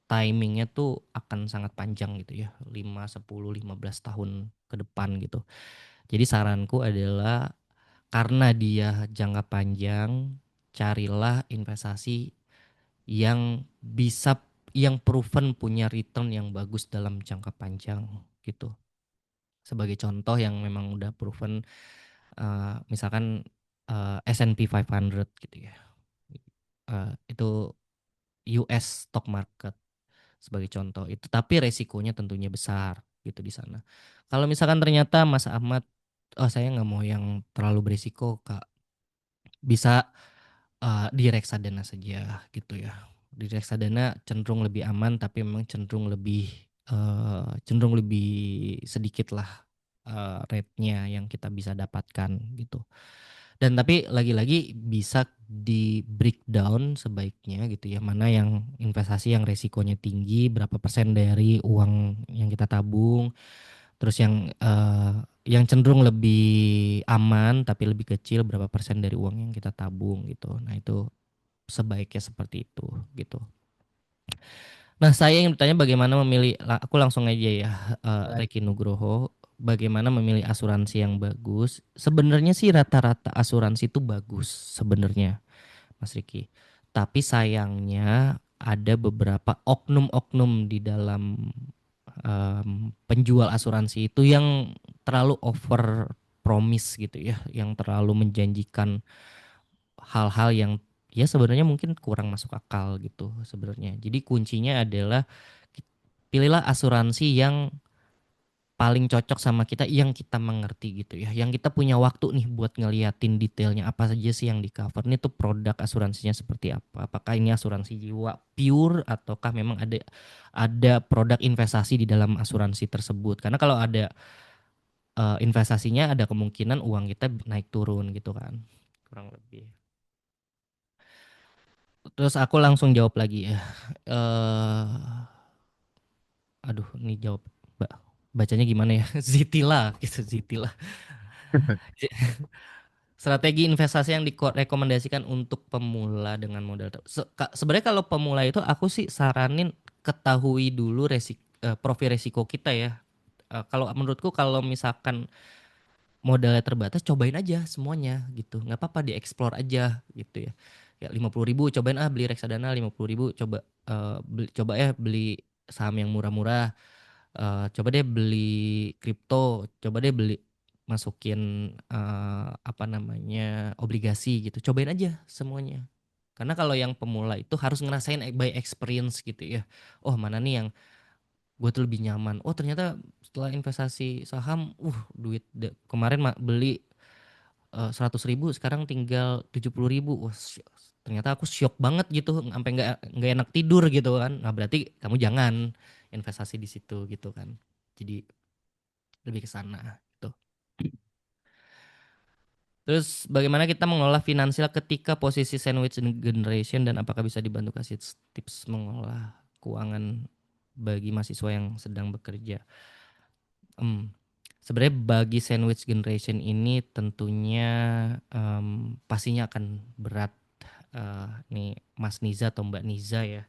timingnya tuh akan sangat panjang gitu ya, 5, 10, 15 tahun ke depan gitu. Jadi saranku adalah karena dia jangka panjang, carilah investasi yang bisa yang proven punya return yang bagus dalam jangka panjang gitu. Sebagai contoh yang memang udah proven, misalkan S&P 500 gitu ya. Itu US stock market sebagai contoh itu, tapi resikonya tentunya besar gitu di sana. Kalau misalkan ternyata Mas Ahmad, oh saya nggak mau yang terlalu berisiko Kak, bisa di reksadana saja gitu ya. Di reksadana cenderung lebih aman, tapi memang cenderung lebih sedikit lah rate-nya yang kita bisa dapatkan gitu. Dan tapi lagi-lagi bisa di breakdown sebaiknya gitu ya, mana yang investasi yang resikonya tinggi, berapa persen dari uang yang kita tabung, terus yang cenderung lebih aman tapi lebih kecil, berapa persen dari uang yang kita tabung gitu. Nah itu sebaiknya seperti itu gitu. Nah saya ingin bertanya bagaimana memilih, aku langsung aja ya, Reki Nugroho, bagaimana memilih asuransi yang bagus. Sebenarnya sih rata-rata asuransi itu bagus sebenarnya, Mas Riki. Tapi sayangnya ada beberapa oknum-oknum di dalam penjual asuransi itu yang terlalu over promise gitu ya, yang terlalu menjanjikan hal-hal yang ya sebenarnya mungkin kurang masuk akal gitu sebenarnya. Jadi kuncinya adalah pilihlah asuransi yang paling cocok sama kita, yang kita mengerti gitu ya, yang kita punya waktu nih buat ngeliatin detailnya apa saja sih yang di cover. Ini tuh produk asuransinya seperti apa, apakah ini asuransi jiwa pure ataukah memang ada produk investasi di dalam asuransi tersebut. Karena kalau ada investasinya, ada kemungkinan uang kita naik turun gitu kan, kurang lebih. Terus aku langsung jawab lagi ya. eh Aduh, ini jawab bacanya gimana ya? Zitila gitu, Zitila. Strategi investasi yang direkomendasikan untuk pemula dengan modal. Sebenarnya kalau pemula itu aku sih saranin ketahui dulu profil resiko kita ya. Kalau menurutku kalau misalkan modalnya terbatas, cobain aja semuanya gitu, nggak apa-apa, dieksplor aja gitu ya. Ya 50.000 cobain beli reksadana, 50.000 coba ya beli saham yang murah-murah. Coba deh beli kripto, coba deh masukin apa namanya, obligasi gitu. Cobain aja semuanya. Karena kalau yang pemula itu harus ngerasain by experience gitu ya. Oh mana nih yang gue tuh lebih nyaman. Oh ternyata setelah investasi saham, duit kemarin beli 100.000 sekarang tinggal 70.000. Wah, ternyata aku syok banget gitu, sampai nggak enak tidur gitu kan. Nah berarti kamu jangan investasi di situ gitu kan. Jadi lebih ke sana gitu. Terus bagaimana kita mengelola finansial ketika posisi sandwich generation dan apakah bisa dibantu kasih tips mengelola keuangan bagi mahasiswa yang sedang bekerja? Sebenarnya bagi sandwich generation ini tentunya pastinya akan berat. Nih Mas Niza atau Mbak Niza ya.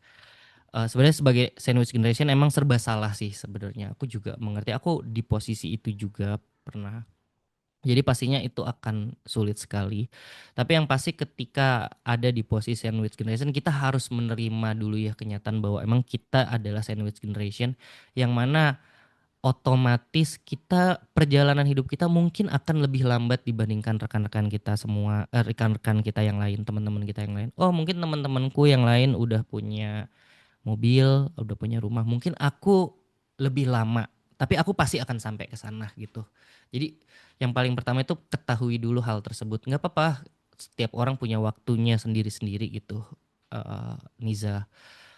Sebenarnya sebagai sandwich generation emang serba salah sih sebenarnya. Aku juga mengerti. Aku di posisi itu juga pernah. Jadi pastinya itu akan sulit sekali. Tapi yang pasti ketika ada di posisi sandwich generation, kita harus menerima dulu ya kenyataan bahwa emang kita adalah sandwich generation yang mana otomatis kita perjalanan hidup kita mungkin akan lebih lambat dibandingkan rekan-rekan kita semua, rekan-rekan kita yang lain, teman-teman kita yang lain. Oh, mungkin teman-temanku yang lain udah punya mobil, udah punya rumah. Mungkin aku lebih lama, tapi aku pasti akan sampai ke sana gitu. Jadi yang paling pertama itu ketahui dulu hal tersebut. Nggak apa-apa, setiap orang punya waktunya sendiri-sendiri gitu. Niza,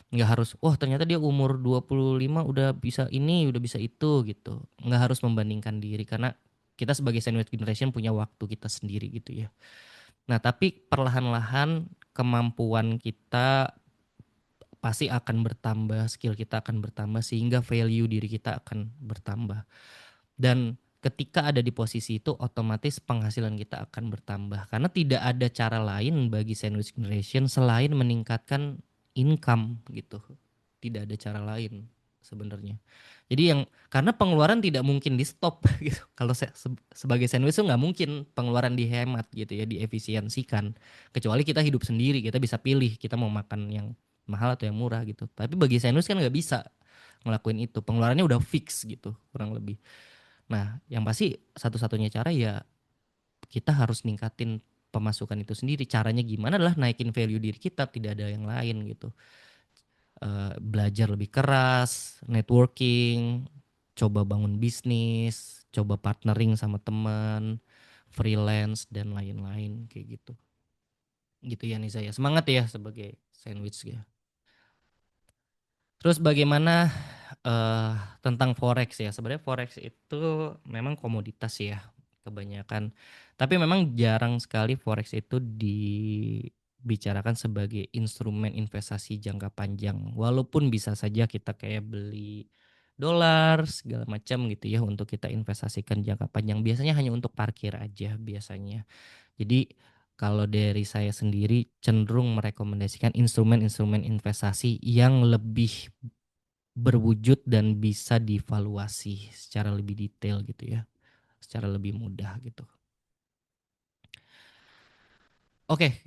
nggak harus, wah ternyata dia umur 25 udah bisa ini, udah bisa itu gitu. Nggak harus membandingkan diri karena kita sebagai sandwich generation punya waktu kita sendiri gitu ya. Nah, tapi perlahan-lahan kemampuan kita pasti akan bertambah, skill kita akan bertambah sehingga value diri kita akan bertambah. Dan ketika ada di posisi itu otomatis penghasilan kita akan bertambah karena tidak ada cara lain bagi sandwich generation selain meningkatkan income gitu. Tidak ada cara lain sebenarnya. Jadi yang karena pengeluaran tidak mungkin di stop gitu. Kalau sebagai sandwich itu nggak mungkin pengeluaran dihemat gitu ya, diefisiensikan. Kecuali kita hidup sendiri, kita bisa pilih kita mau makan yang mahal atau yang murah gitu. Tapi bagi sandwich kan nggak bisa ngelakuin itu. Pengeluarannya udah fix gitu kurang lebih. Nah, yang pasti satu-satunya cara ya kita harus ningkatin pemasukan itu sendiri. Caranya gimana adalah naikin value diri kita, tidak ada yang lain gitu. Belajar lebih keras, networking, coba bangun bisnis, coba partnering sama teman, freelance dan lain-lain kayak gitu. Gitu ya Nisa ya. Semangat ya sebagai sandwich ya. Terus bagaimana tentang forex ya? Sebenarnya forex itu memang komoditas ya kebanyakan. Tapi memang jarang sekali forex itu dibicarakan sebagai instrumen investasi jangka panjang. Walaupun bisa saja kita kayak beli dolar segala macam gitu ya untuk kita investasikan jangka panjang. Biasanya hanya untuk parkir aja biasanya. Jadi kalau dari saya sendiri cenderung merekomendasikan instrumen-instrumen investasi yang lebih berwujud dan bisa divaluasi secara lebih detail gitu ya, secara lebih mudah gitu. Oke.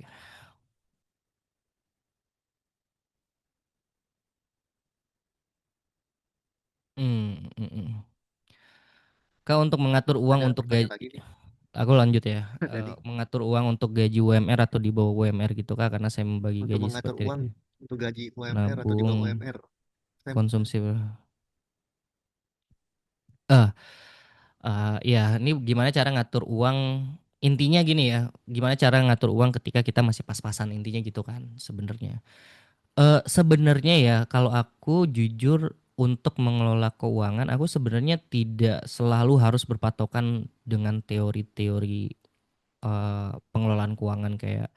Kak untuk mengatur uang Ada untuk pertanyaan lagi nih aku lanjut ya. tadi. Mengatur uang untuk gaji UMR atau di bawah UMR gitu Kak, karena saya membagi Untuk gaji mengatur seperti uang untuk gaji UMR atau di nabung, bawah UMR. Saya konsumsi. Eh, ya ini gimana cara ngatur uang, intinya gini ya, gimana cara ngatur uang ketika kita masih pas-pasan, intinya gitu kan sebenarnya. Sebenarnya ya kalau aku jujur untuk mengelola keuangan aku sebenarnya tidak selalu harus berpatokan dengan teori-teori pengelolaan keuangan kayak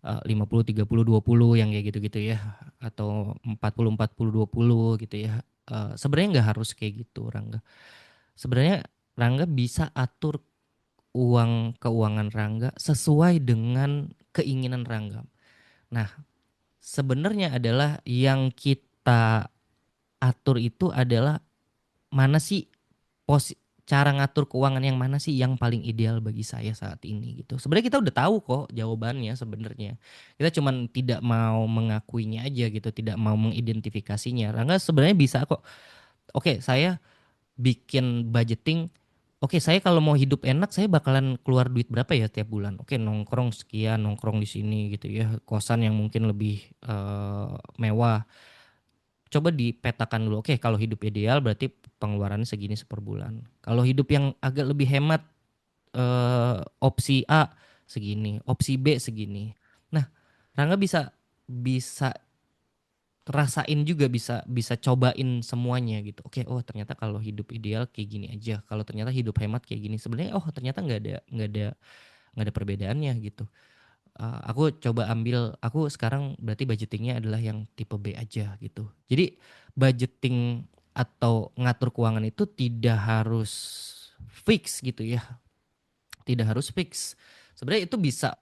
50 30 20 yang kayak gitu-gitu ya atau 40 40 20 gitu ya. Sebenarnya nggak harus kayak gitu Rangga. Sebenarnya Rangga bisa atur keuangan Rangga sesuai dengan keinginan Rangga. Nah, sebenarnya adalah yang kita atur itu adalah mana sih cara ngatur keuangan yang mana sih yang paling ideal bagi saya saat ini gitu. Sebenarnya kita udah tahu kok jawabannya sebenarnya. Kita cuman tidak mau mengakuinya aja gitu, tidak mau mengidentifikasinya. Rangga sebenarnya bisa kok. Oke, saya bikin budgeting. Oke, saya kalau mau hidup enak, saya bakalan keluar duit berapa ya tiap bulan? Oke, nongkrong sekian, nongkrong di sini gitu ya. Kosan yang mungkin lebih mewah. Coba dipetakan dulu. Oke, kalau hidup ideal berarti pengeluarannya segini per bulan. Kalau hidup yang agak lebih hemat, opsi A segini, opsi B segini. Nah, Rangga bisa bisa rasain juga, bisa bisa cobain semuanya gitu. Oke, oh ternyata kalau hidup ideal kayak gini aja. Kalau ternyata hidup hemat kayak gini. Sebenarnya oh ternyata nggak ada nggak ada perbedaannya gitu. Aku coba ambil, aku sekarang berarti budgetingnya adalah yang tipe B aja gitu. Jadi budgeting atau ngatur keuangan itu tidak harus fix gitu ya, tidak harus fix. Sebenarnya itu bisa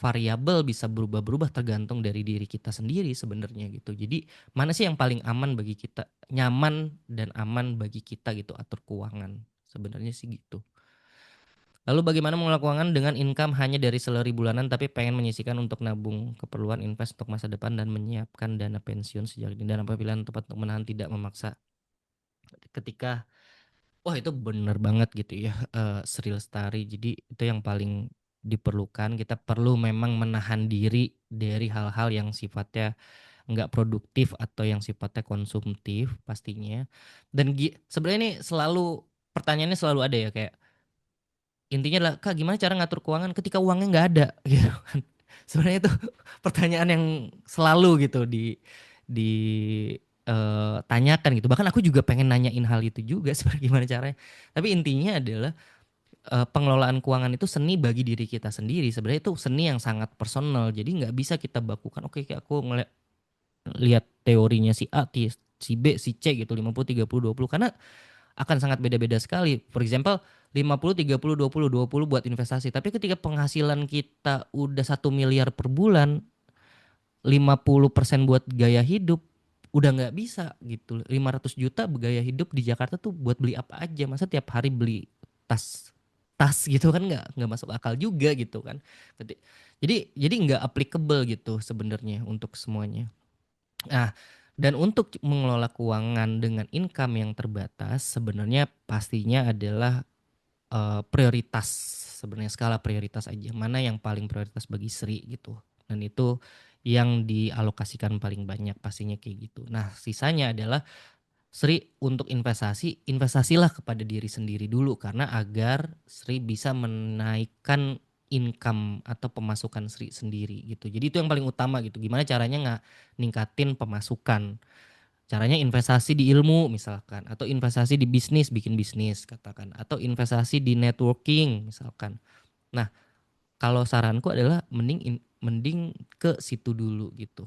variabel, bisa berubah-berubah tergantung dari diri kita sendiri sebenarnya gitu. Jadi mana sih yang paling aman bagi kita, nyaman dan aman bagi kita gitu atur keuangan. Sebenarnya sih gitu. Lalu bagaimana mengelola keuangan dengan income hanya dari salary bulanan tapi pengen menyisihkan untuk nabung keperluan invest untuk masa depan dan menyiapkan dana pensiun sejak dini, dan apabila tepat untuk menahan tidak memaksa ketika wah itu bener banget gitu ya, Sri Lestari. Jadi itu yang paling diperlukan, kita perlu memang menahan diri dari hal-hal yang sifatnya nggak produktif atau yang sifatnya konsumtif pastinya. Dan sebenarnya ini selalu pertanyaannya selalu ada ya, kayak intinya adalah Kak gimana cara ngatur keuangan ketika uangnya nggak ada gitu kan. Sebenarnya itu pertanyaan yang selalu gitu di tanyakan gitu. Bahkan aku juga pengen nanyain hal itu juga sebenarnya gimana caranya. Tapi intinya adalah pengelolaan keuangan itu seni bagi diri kita sendiri. Sebenarnya itu seni yang sangat personal. Jadi nggak bisa kita bakukan oke kayak aku lihat teorinya si A, si B, si C gitu 50 30 20 karena akan sangat beda-beda sekali. For example 50 30 20 buat investasi. Tapi ketika penghasilan kita udah 1 miliar per bulan, 50% buat gaya hidup udah nggak bisa gitu. 500 juta gaya hidup di Jakarta tuh buat beli apa aja? Masa tiap hari beli tas tas gitu kan nggak masuk akal juga gitu kan. Jadi nggak applicable gitu sebenarnya untuk semuanya. Nah, dan untuk mengelola keuangan dengan income yang terbatas sebenarnya pastinya adalah prioritas, sebenarnya skala prioritas aja. Mana yang paling prioritas bagi Sri gitu. Dan itu yang dialokasikan paling banyak pastinya kayak gitu. Nah, sisanya adalah Sri untuk investasi, investasilah kepada diri sendiri dulu karena agar Sri bisa menaikkan income atau pemasukan Sri sendiri gitu. Jadi itu yang paling utama gitu. Gimana caranya nggak ningkatin pemasukan? Caranya investasi di ilmu misalkan, atau investasi di bisnis, bikin bisnis katakan, atau investasi di networking misalkan. Nah, kalau saranku adalah mending ke situ dulu gitu.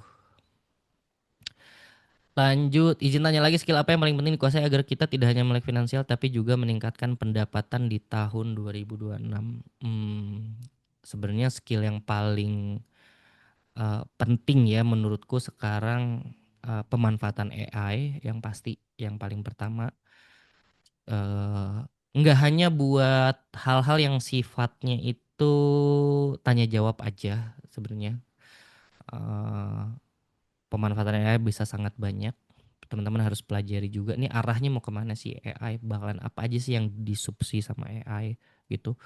Lanjut, izin tanya lagi, skill apa yang paling penting dikuasai agar kita tidak hanya melek finansial tapi juga meningkatkan pendapatan di tahun 2026? Sebenarnya skill yang paling penting ya menurutku sekarang pemanfaatan AI yang pasti yang paling pertama. Nggak hanya buat hal-hal yang sifatnya itu tanya jawab aja sebenarnya. Eh, Pemanfaatan AI bisa sangat banyak. Teman-teman harus pelajari juga nih arahnya mau kemana sih AI, bakalan apa aja sih yang disubsidi sama AI gitu.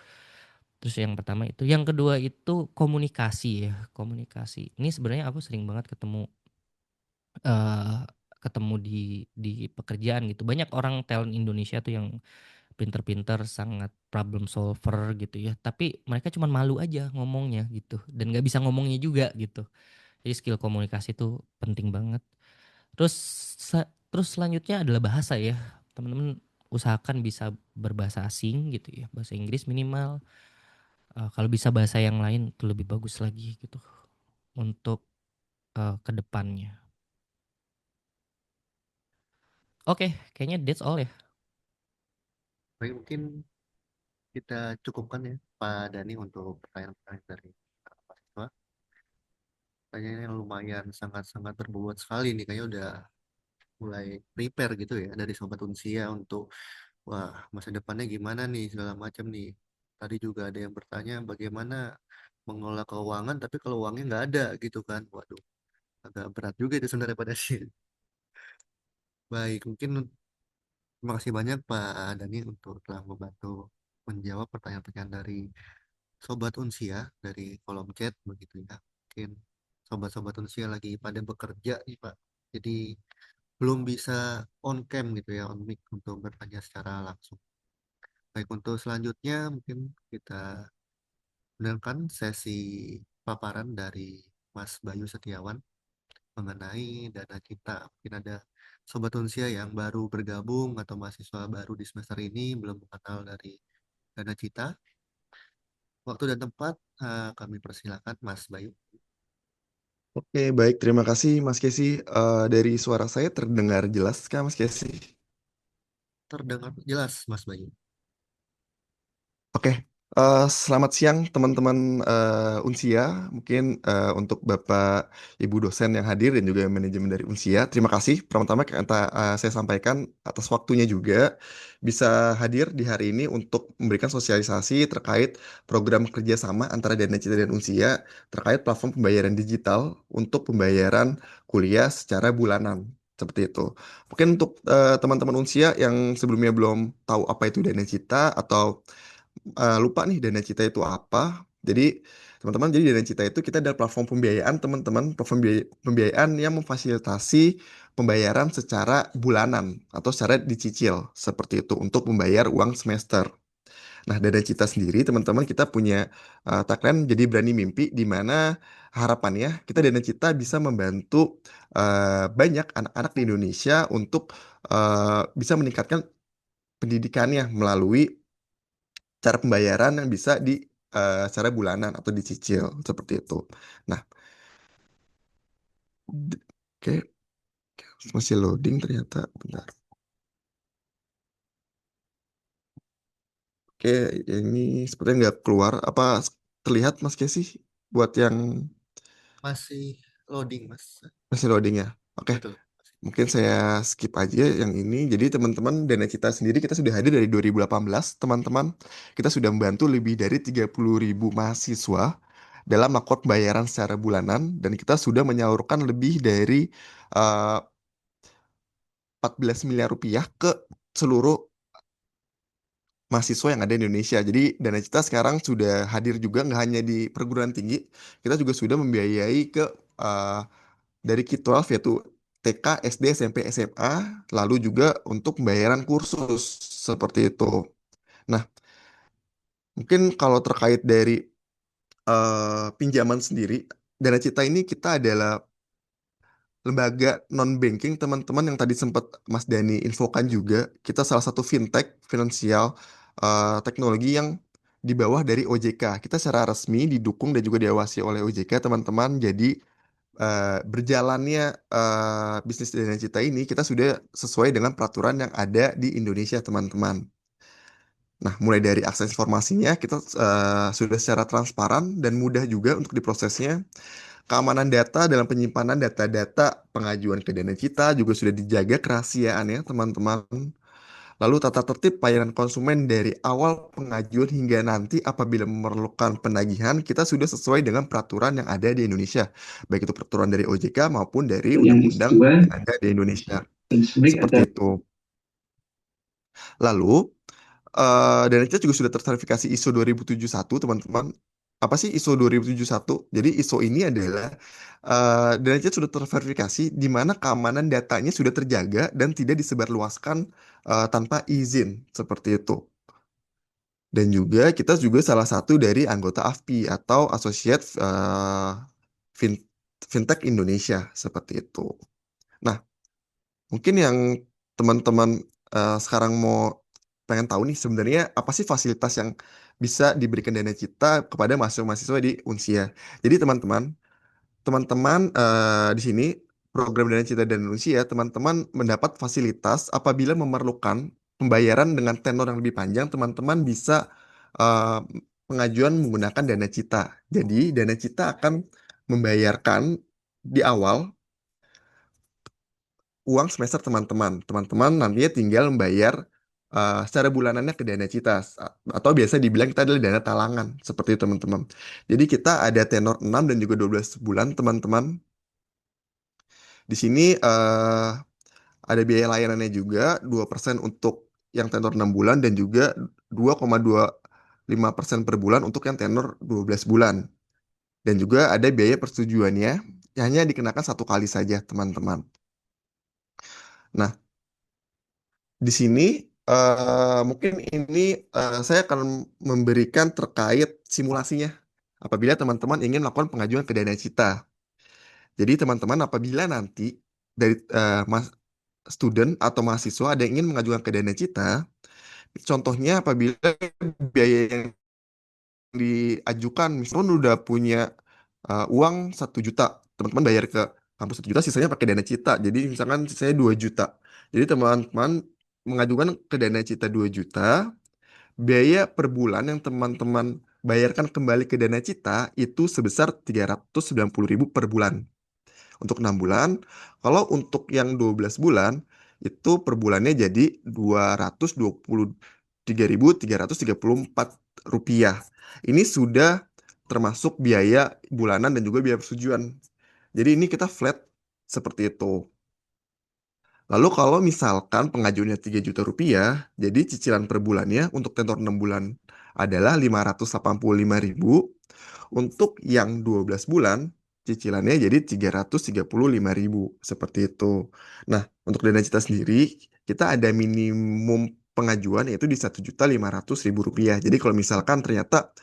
Terus yang pertama itu, yang kedua itu komunikasi ya, komunikasi. Ini sebenarnya aku sering banget eh ketemu di pekerjaan gitu. Banyak orang talent Indonesia tuh yang pinter-pinter, sangat problem solver gitu ya. Tapi mereka cuma malu aja ngomongnya gitu. Dan gak bisa ngomongnya juga gitu. Jadi skill komunikasi itu penting banget. Terus terus selanjutnya adalah bahasa ya. Teman-teman usahakan bisa berbahasa asing gitu ya. Bahasa Inggris minimal. Kalau bisa bahasa yang lain itu lebih bagus lagi gitu. Untuk ke depannya. Oke, kayaknya that's all ya. Baik, mungkin kita cukupkan ya Pak Dani untuk pertanyaan-pertanyaan dari mahasiswa. Pertanyaan yang lumayan sangat-sangat berbobot sekali nih, kayaknya udah mulai prepare gitu ya dari Sobat Unsia untuk wah masa depannya gimana nih segala macam nih. Tadi juga ada yang bertanya bagaimana mengelola keuangan tapi kalau uangnya nggak ada gitu kan. Waduh, agak berat juga itu sebenarnya pada sih. Baik, mungkin terima kasih banyak Pak Dani untuk telah membantu menjawab pertanyaan-pertanyaan dari Sobat Unsia dari kolom chat begitu ya. Mungkin Sobat-Sobat Unsia lagi pada bekerja nih Pak. Jadi belum bisa on cam gitu ya, on mic untuk bertanya secara langsung. Baik, untuk selanjutnya mungkin kita dengarkan sesi paparan dari Mas Bayu Setiawan mengenai dana cita. Mungkin ada Sobat Unsia yang baru bergabung atau mahasiswa baru di semester ini belum mengenal dari dana cita. Waktu dan tempat kami persilakan Mas Bayu. Oke, baik. Terima kasih, Mas Kesi. Dari suara saya terdengar jelas kah, Mas Kesi? Terdengar jelas Mas Bayu. Oke, selamat siang teman-teman Unsia. Mungkin untuk Bapak Ibu dosen yang hadir dan juga manajemen dari Unsia, terima kasih. Pertama-tama saya sampaikan atas waktunya juga bisa hadir di hari ini untuk memberikan sosialisasi terkait program kerjasama antara Dana Cita dan Unsia terkait platform pembayaran digital untuk pembayaran kuliah secara bulanan. Seperti itu. Mungkin untuk teman-teman Unsia yang sebelumnya belum tahu apa itu Dana Cita atau lupa nih Dana Cita itu apa. Jadi teman-teman, jadi Dana Cita itu kita adalah platform pembiayaan teman-teman, platform pembiayaan yang memfasilitasi pembayaran secara bulanan atau secara dicicil seperti itu untuk membayar uang semester. Nah, Dana Cita sendiri teman-teman kita punya tagline jadi berani mimpi di mana harapannya kita Dana Cita bisa membantu banyak anak-anak di Indonesia untuk bisa meningkatkan pendidikannya melalui cara pembayaran yang bisa di secara bulanan atau dicicil seperti itu. Nah, oke, masih loading ternyata. Bentar. Oke, ini sepertinya nggak keluar. Apa terlihat Mas Kesi buat yang Masih loading Mas. masih loading ya? Oke, Betul. mungkin saya skip aja yang ini. Jadi teman-teman, Dana Cita sendiri kita sudah hadir dari 2018, teman-teman. Kita sudah membantu lebih dari 30.000 mahasiswa dalam melakukan pembayaran secara bulanan dan kita sudah menyalurkan lebih dari eh, 14 miliar rupiah ke seluruh mahasiswa yang ada di Indonesia. Jadi Dana Cita sekarang sudah hadir juga nggak hanya di perguruan tinggi, kita juga sudah membiayai ke eh, dari K-12 yaitu TK, SD, SMP, SMA, lalu juga untuk pembayaran kursus seperti itu. Nah, mungkin kalau terkait dari pinjaman sendiri, Dana Cita ini kita adalah lembaga non-banking teman-teman yang tadi sempat Mas Dani infokan juga, kita salah satu fintech, finansial teknologi yang di bawah dari OJK. Kita secara resmi didukung dan juga diawasi oleh OJK teman-teman. Jadi berjalannya bisnis Dana Cita ini kita sudah sesuai dengan peraturan yang ada di Indonesia teman-teman. Nah, mulai dari akses informasinya kita sudah secara transparan dan mudah juga untuk diprosesnya. Keamanan data dalam penyimpanan data-data pengajuan ke Dana Cita juga sudah dijaga kerahasiaannya, teman-teman. Lalu tata tertib pelayanan konsumen dari awal pengajuan hingga nanti apabila memerlukan penagihan, kita sudah sesuai dengan peraturan yang ada di Indonesia. Baik itu peraturan dari OJK maupun dari undang-undang yang ada di Indonesia. Seperti itu. Lalu, dan kita juga sudah terverifikasi ISO 2071, teman-teman. Apa sih ISO 2071? Jadi ISO ini adalah dan kita sudah terverifikasi di mana keamanan datanya sudah terjaga dan tidak disebarluaskan tanpa izin seperti itu. Dan juga kita juga salah satu dari anggota AFPI atau Associate Fin- Fintech Indonesia seperti itu. Nah, mungkin yang teman-teman sekarang mau pengen tahu nih sebenarnya apa sih fasilitas yang bisa diberikan Dana Cita kepada mahasiswa-mahasiswa di Unsia. Jadi teman-teman di sini program Dana Cita dan Unsia, teman-teman mendapat fasilitas apabila memerlukan pembayaran dengan tenor yang lebih panjang, teman-teman bisa eh, pengajuan menggunakan Dana Cita. Jadi Dana Cita akan membayarkan di awal uang semester teman-teman. Teman-teman nantinya tinggal membayar secara bulanannya ke Dana Cita atau biasa dibilang kita adalah dana talangan seperti itu teman-teman. Jadi kita ada tenor 6 dan juga 12 bulan teman-teman. Di sini ada biaya layanannya juga 2% untuk yang tenor 6 bulan dan juga 2,25% per bulan untuk yang tenor 12 bulan. Dan juga ada biaya persetujuannya yang hanya dikenakan satu kali saja teman-teman. Nah, di sini mungkin ini saya akan memberikan terkait simulasinya apabila teman-teman ingin melakukan pengajuan ke Dana Cita. Jadi teman-teman apabila nanti dari student atau mahasiswa ada yang ingin mengajukan ke Dana Cita, contohnya apabila biaya yang diajukan, misalkan udah punya uang 1 juta, teman-teman bayar ke kampus 1 juta, sisanya pakai dana cita. Jadi misalkan sisanya 2 juta. Jadi teman-teman mengajukan ke dana cita 2 juta, biaya per bulan yang teman-teman bayarkan kembali ke dana cita itu sebesar 390.000 per bulan untuk 6 bulan. Kalau untuk yang 12 bulan, itu per bulannya jadi 223.334 rupiah. Ini sudah termasuk biaya bulanan dan juga biaya persetujuan. Jadi ini kita flat seperti itu. Lalu kalau misalkan pengajuannya 3 juta rupiah, jadi cicilan per bulannya untuk tenor 6 bulan adalah 585.000. Untuk yang 12 bulan, cicilannya jadi 335.000. Seperti itu. Nah, untuk dana cita sendiri, kita ada minimum pengajuan yaitu di 1.500.000 rupiah. Jadi kalau misalkan ternyata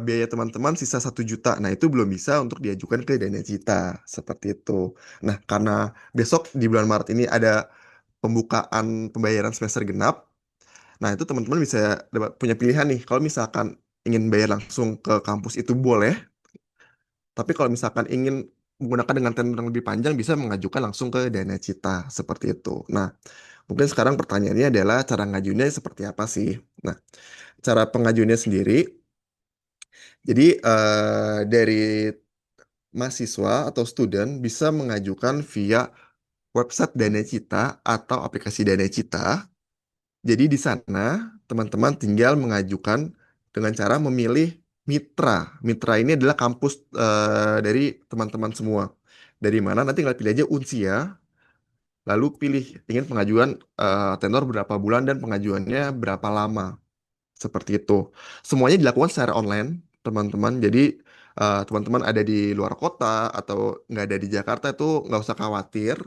biaya teman-teman sisa 1 juta, nah itu belum bisa untuk diajukan ke dana cita. Seperti itu. Nah, karena besok di bulan Maret ini ada pembukaan pembayaran semester genap. Nah, itu teman-teman bisa punya pilihan nih. Kalau misalkan ingin bayar langsung ke kampus itu boleh, tapi kalau misalkan ingin menggunakan dengan tenor yang lebih panjang bisa mengajukan langsung ke Dana Cita seperti itu. Nah, mungkin sekarang pertanyaannya adalah cara ngajunya seperti apa sih? Nah, cara pengajuannya sendiri, jadi dari mahasiswa atau student bisa mengajukan via website Dana Cita atau aplikasi Dana Cita. Jadi di sana teman-teman tinggal mengajukan dengan cara memilih mitra. Mitra ini adalah kampus dari teman-teman semua. Dari mana nanti tinggal pilih aja Unsia, lalu pilih ingin pengajuan tenor berapa bulan dan pengajuannya berapa lama. Seperti itu. Semuanya dilakukan secara online, teman-teman. Jadi teman-teman ada di luar kota atau nggak ada di Jakarta itu nggak usah khawatir.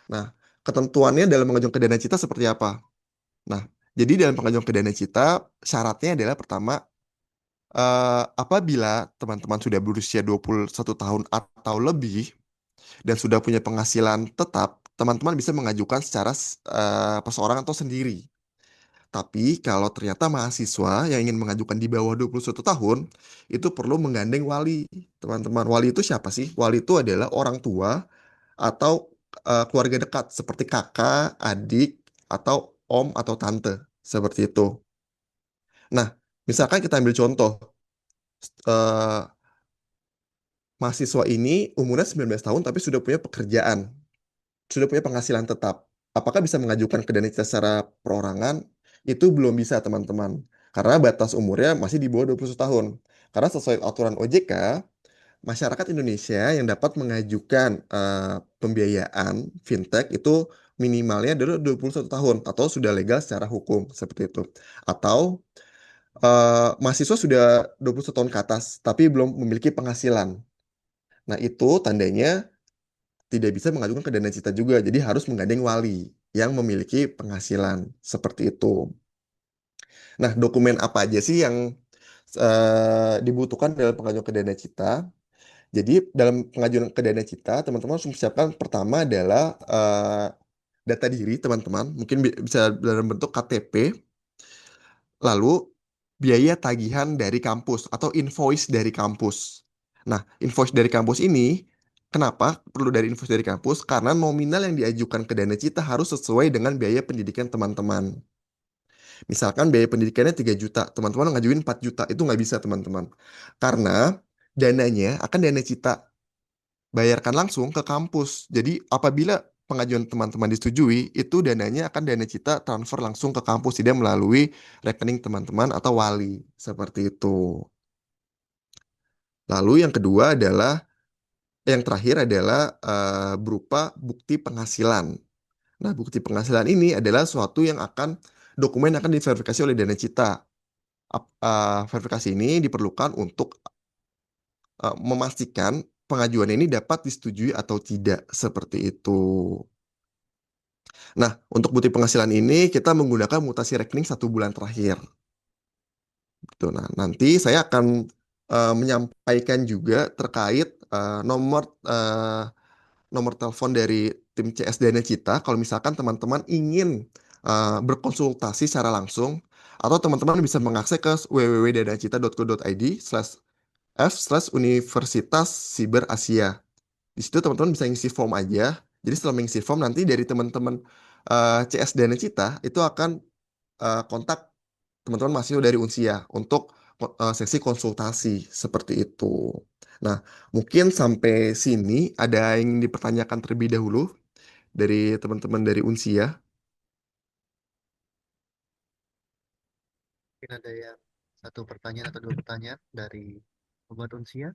Nah, ketentuannya dalam mengajukan ke Dana Cita seperti apa? Nah, jadi dalam pengajuan ke Dana Cita, syaratnya adalah pertama, apabila teman-teman sudah berusia 21 tahun atau lebih dan sudah punya penghasilan tetap, teman-teman bisa mengajukan secara perseorangan atau sendiri. Tapi kalau ternyata mahasiswa yang ingin mengajukan di bawah 21 tahun, itu perlu menggandeng wali, teman-teman. Wali itu siapa sih? Wali itu adalah orang tua atau keluarga dekat, seperti kakak, adik, atau om atau tante. Seperti itu. Nah, misalkan kita ambil contoh, eh, mahasiswa ini umurnya 19 tahun tapi sudah punya pekerjaan, sudah punya penghasilan tetap. Apakah bisa mengajukan ke Danita secara perorangan? Itu belum bisa, teman-teman. Karena batas umurnya masih di bawah 21 tahun. Karena sesuai aturan OJK, masyarakat Indonesia yang dapat mengajukan pembiayaan fintech itu minimalnya adalah 21 tahun atau sudah legal secara hukum, seperti itu. Atau mahasiswa sudah 21 tahun ke atas, tapi belum memiliki penghasilan. Nah, itu tandanya tidak bisa mengajukan ke Dana Cita juga. Jadi harus menggandeng wali yang memiliki penghasilan. Seperti itu. Nah, dokumen apa aja sih yang dibutuhkan dalam pengajuan ke Dana Cita? Jadi, dalam pengajuan ke Dana Cita, teman-teman harus mempersiapkan pertama adalah data diri, teman-teman. Mungkin bisa dalam bentuk KTP, lalu biaya tagihan dari kampus atau invoice dari kampus. Nah, invoice dari kampus ini, kenapa perlu dari invoice dari kampus? Karena nominal yang diajukan ke Dana Cita harus sesuai dengan biaya pendidikan teman-teman. Misalkan biaya pendidikannya 3 juta, teman-teman ngajuin 4 juta, itu nggak bisa, teman-teman. Karena dananya akan Dana Cita bayarkan langsung ke kampus. Jadi apabila pengajuan teman-teman disetujui, itu dananya akan Dana Cita transfer langsung ke kampus, tidak melalui rekening teman-teman atau wali. Seperti itu. Lalu yang kedua adalah, yang terakhir adalah berupa bukti penghasilan. Nah, bukti penghasilan ini adalah suatu yang akan, dokumen akan diverifikasi oleh Dana Cita. Verifikasi ini diperlukan untuk memastikan pengajuan ini dapat disetujui atau tidak, seperti itu. Nah, untuk bukti penghasilan ini kita menggunakan mutasi rekening 1 bulan terakhir. Gitu. Nah, nanti saya akan menyampaikan juga terkait nomor telepon dari tim CS Dana Cita. Kalau misalkan teman-teman ingin berkonsultasi secara langsung Atau teman-teman bisa mengakses ke www.danacita.co.id/f/Universitas Siber Asia. Di situ teman-teman bisa ngisi form aja. Jadi setelah mengisi form nanti dari teman-teman CS Dana Cita itu akan kontak teman-teman mahasiswa dari Unsia untuk sesi konsultasi seperti itu. Nah, mungkin sampai sini ada yang dipertanyakan terlebih dahulu dari teman-teman dari Unsia. Mungkin ada yang satu pertanyaan atau dua pertanyaan dari Sobat Unsia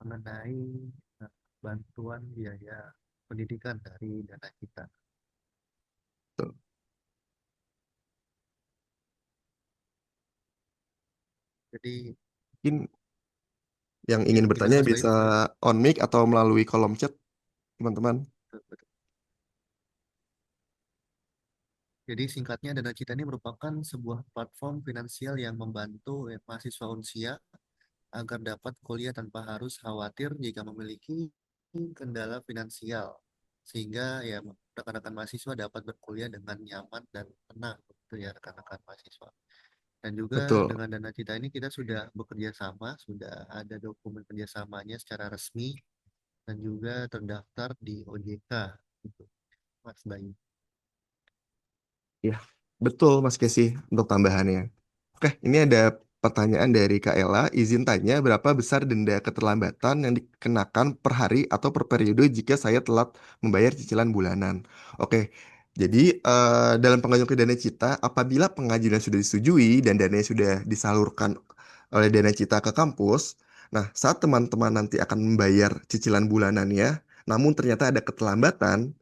mengenai eh, bantuan biaya pendidikan dari dana kita. Tuh. Jadi Mungkin yang ya ingin gimana bertanya Mas Bayu? bisa on mic atau melalui kolom chat, teman-teman. Betul, betul. Jadi singkatnya Dana Cita ini merupakan sebuah platform finansial yang membantu mahasiswa Unsia agar dapat kuliah tanpa harus khawatir jika memiliki kendala finansial. Sehingga ya rekan-rekan mahasiswa dapat berkuliah dengan nyaman dan tenang, gitu ya rekan-rekan mahasiswa. Dan juga Betul. dengan Dana Cita ini kita sudah bekerja sama, sudah ada dokumen kerjasamanya secara resmi dan juga terdaftar di OJK, gitu, Mas Bayu. Ya, betul Mas Kesi untuk tambahannya. Oke, ini ada pertanyaan dari Kak Ella. Izin tanya, berapa besar denda keterlambatan yang dikenakan per hari atau per periode jika saya telat membayar cicilan bulanan? Oke, jadi dalam pengajuan ke Dana Cita, apabila pengajuan sudah disetujui dan dananya sudah disalurkan oleh Dana Cita ke kampus, nah saat teman-teman nanti akan membayar cicilan bulanannya, namun ternyata ada keterlambatan,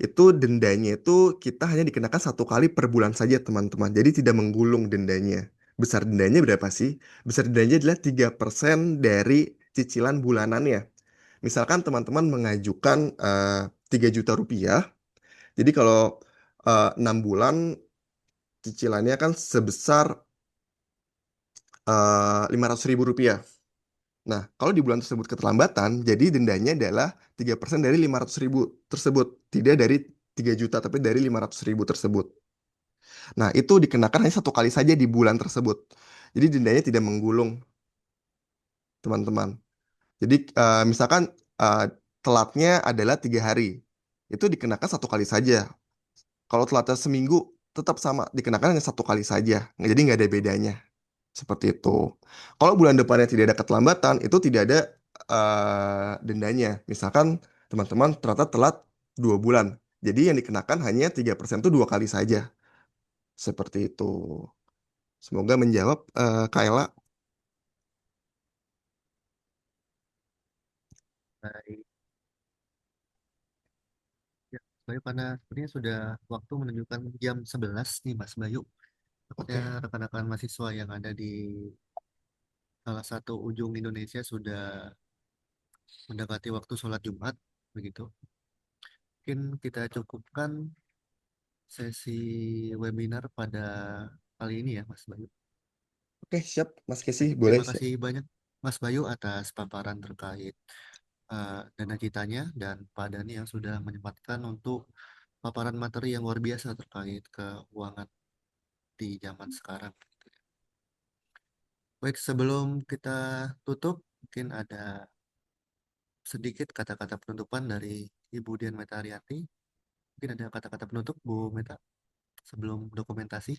itu dendanya itu kita hanya dikenakan 1 kali per bulan saja teman-teman. Jadi tidak menggulung dendanya. Besar dendanya berapa sih? Besar dendanya adalah 3% dari cicilan bulanannya. Misalkan teman-teman mengajukan 3 juta rupiah. Jadi kalau 6 bulan cicilannya kan sebesar 500 ribu rupiah. Nah, kalau di bulan tersebut keterlambatan, jadi dendanya adalah 3% dari 500 ribu tersebut. Tidak dari 3 juta, tapi dari 500 ribu tersebut. Nah, itu dikenakan hanya 1 kali saja di bulan tersebut. Jadi dendanya tidak menggulung, teman-teman. Jadi misalkan eh, telatnya adalah 3 hari, itu dikenakan 1 kali saja. Kalau telatnya seminggu, tetap sama, dikenakan hanya 1 kali saja. Jadi nggak ada bedanya. Seperti itu. Kalau bulan depannya tidak ada keterlambatan, itu tidak ada dendanya. Misalkan teman-teman ternyata telat 2 bulan. Jadi yang dikenakan hanya 3% itu 2 kali saja. Seperti itu. Semoga menjawab Kayla. Baik. Ya, Mas Bayu, karena sepertinya sudah waktu menunjukkan jam 11 nih Mas Bayu. Takutnya Oke. rekan-rekan mahasiswa yang ada di salah satu ujung Indonesia sudah mendekati waktu sholat Jumat, begitu. Mungkin kita cukupkan sesi webinar pada kali ini ya, Mas Bayu. Oke, siap. Mas Kesi, Ya, boleh. terima kasih banyak Mas Bayu atas paparan terkait dana citanya dan Pak Dani yang sudah menyempatkan untuk paparan materi yang luar biasa terkait keuangan di zaman sekarang. Baik, sebelum kita tutup, mungkin ada sedikit kata-kata penutupan dari Ibu Dian Meta Ariyanti. Mungkin ada kata-kata penutup, Bu Meta, sebelum dokumentasi.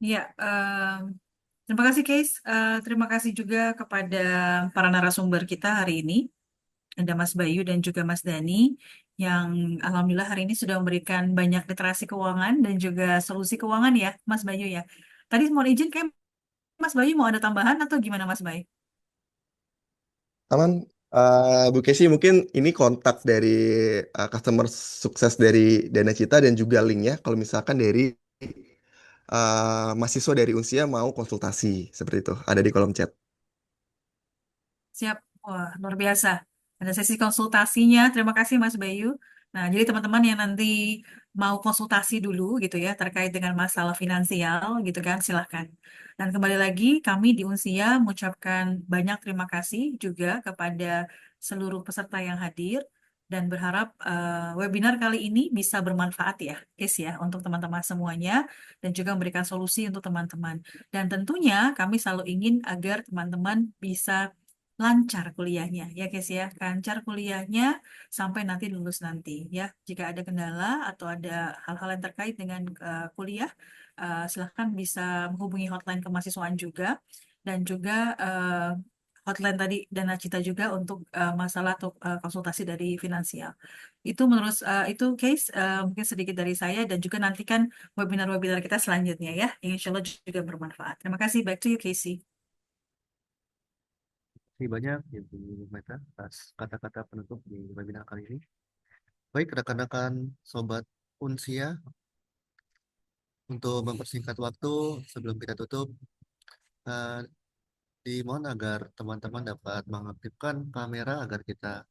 Ya, terima kasih Case. Terima kasih juga kepada para narasumber kita hari ini. Ada Mas Bayu dan juga Mas Dani yang alhamdulillah hari ini sudah memberikan banyak literasi keuangan dan juga solusi keuangan ya, Mas Bayu ya. Tadi mohon izin kayak Mas Bayu mau ada tambahan atau gimana Mas Bayu? Aman. Bu Kesi, mungkin ini kontak dari customer sukses dari Dana Cita dan juga linknya. Kalau misalkan dari mahasiswa dari Unsia mau konsultasi seperti itu, ada di kolom chat. Siap. Wah, luar biasa. Ada sesi konsultasinya. Terima kasih Mas Bayu. Nah, jadi teman-teman yang nanti mau konsultasi dulu gitu ya terkait dengan masalah finansial gitu kan, silahkan. Dan kembali lagi kami di Unsia mengucapkan banyak terima kasih juga kepada seluruh peserta yang hadir dan berharap webinar kali ini bisa bermanfaat ya, guys ya, untuk teman-teman semuanya dan juga memberikan solusi untuk teman-teman. Dan tentunya kami selalu ingin agar teman-teman bisa lancar kuliahnya, ya guys ya, lancar kuliahnya sampai nanti lulus nanti ya. Jika ada kendala atau ada hal-hal yang terkait dengan kuliah, silahkan bisa menghubungi hotline kemahasiswaan juga dan juga hotline tadi Dana Cita juga untuk masalah atau konsultasi dari finansial. Itu menurut itu case mungkin sedikit dari saya dan juga nantikan webinar-webinar kita selanjutnya ya. Insya Allah juga bermanfaat. Terima kasih. Back to you, Casey. Terima kasih banyak Ibu Meta atas kata-kata penutup di webinar kali ini. Baik, rekan-rekan Sobat Unsia, untuk mempersingkat waktu sebelum kita tutup, eh, dimohon agar teman-teman dapat mengaktifkan kamera agar kita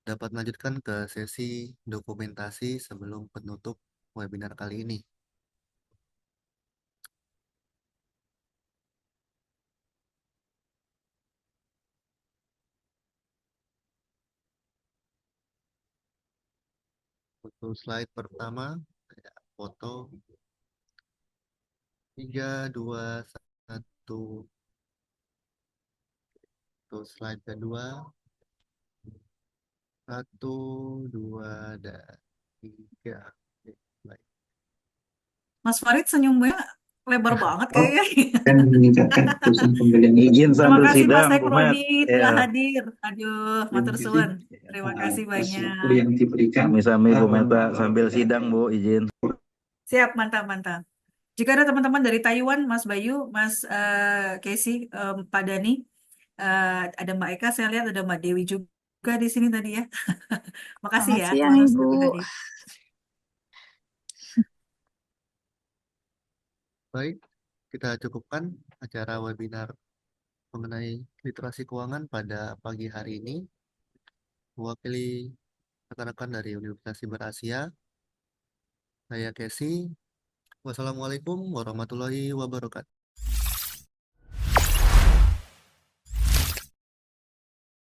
dapat melanjutkan ke sesi dokumentasi sebelum penutup webinar kali ini. Untuk slide pertama, ya, foto 3, 2, 1. Untuk slide kedua, 1, 2, dan 3. Oke, baik. Mas Farid senyumnya lebar banget Oh, kayaknya. dan meningkatkan urusan pembelian Izin Terima sambil kasih Mas sidang, Bu Met. Ekrodi telah Ya, hadir. Aduh, matur prinsip suwun. Terima kasih resiko banyak. yang diberikan sami-sami Bu Meta sambil sidang, Bu, izin. Siap, mantap, mantap. Jika ada teman-teman dari Taiwan, Mas Bayu, Mas Casey, Pak Dani, ada Mbak Eka, saya lihat ada Mbak Dewi juga di sini tadi ya. Makasih Selamat ya, siang, teman-teman Ibu. sudah hadir. Baik, kita cukupkan acara webinar mengenai literasi keuangan pada pagi hari ini. Mewakili rekan-rekan dari Universitas Siber Asia, saya Casey. Wassalamualaikum warahmatullahi wabarakatuh.